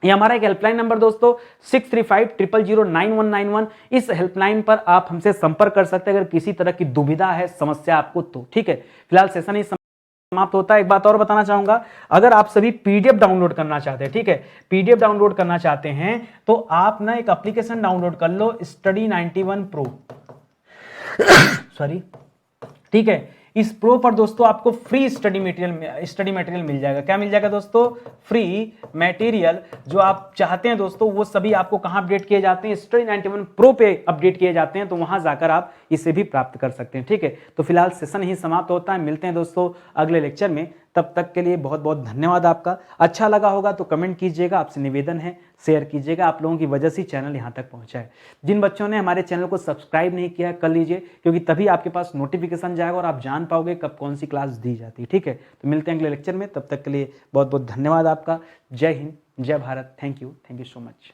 ये हमारा एक हेल्पलाइन नंबर दोस्तों 6350091191। इस हेल्पलाइन पर आप हमसे संपर्क कर सकते हैं अगर किसी तरह की दुविधा है, समस्या आपको तो, ठीक है। फिलहाल सेशन ही समाप्त होता है। एक बात और बताना चाहूंगा, अगर आप सभी PDF डाउनलोड करना चाहते हैं, ठीक है, PDF डाउनलोड करना चाहते हैं तो आप ना एक एप्लीकेशन डाउनलोड कर लो, स्टडी 91 प्रो सॉरी, ठीक है। इस प्रो पर दोस्तों आपको फ्री स्टडी मटेरियल मिल जाएगा। क्या मिल जाएगा दोस्तों? Free material. जो आप चाहते हैं दोस्तों वो सभी आपको कहां अपडेट किए जाते हैं? स्टडी 91 प्रो पे अपडेट किए जाते हैं, तो वहां जाकर आप इसे भी प्राप्त कर सकते हैं, ठीक है। तो फिलहाल सेशन ही समाप्त होता है। मिलते हैं दोस्तों अगले लेक्चर में। तब तक के लिए बहुत बहुत धन्यवाद आपका। अच्छा लगा होगा तो कमेंट कीजिएगा, आपसे निवेदन है शेयर कीजिएगा। आप लोगों की वजह से चैनल यहाँ तक पहुँचा है। जिन बच्चों ने हमारे चैनल को सब्सक्राइब नहीं किया है कर लीजिए, क्योंकि तभी आपके पास नोटिफिकेशन जाएगा और आप जान पाओगे कब कौन सी क्लास दी जाती है, ठीक है। तो मिलते हैं अगले लेक्चर में। तब तक के लिए बहुत बहुत धन्यवाद आपका। जय हिंद, जय Bharat. Thank you so much.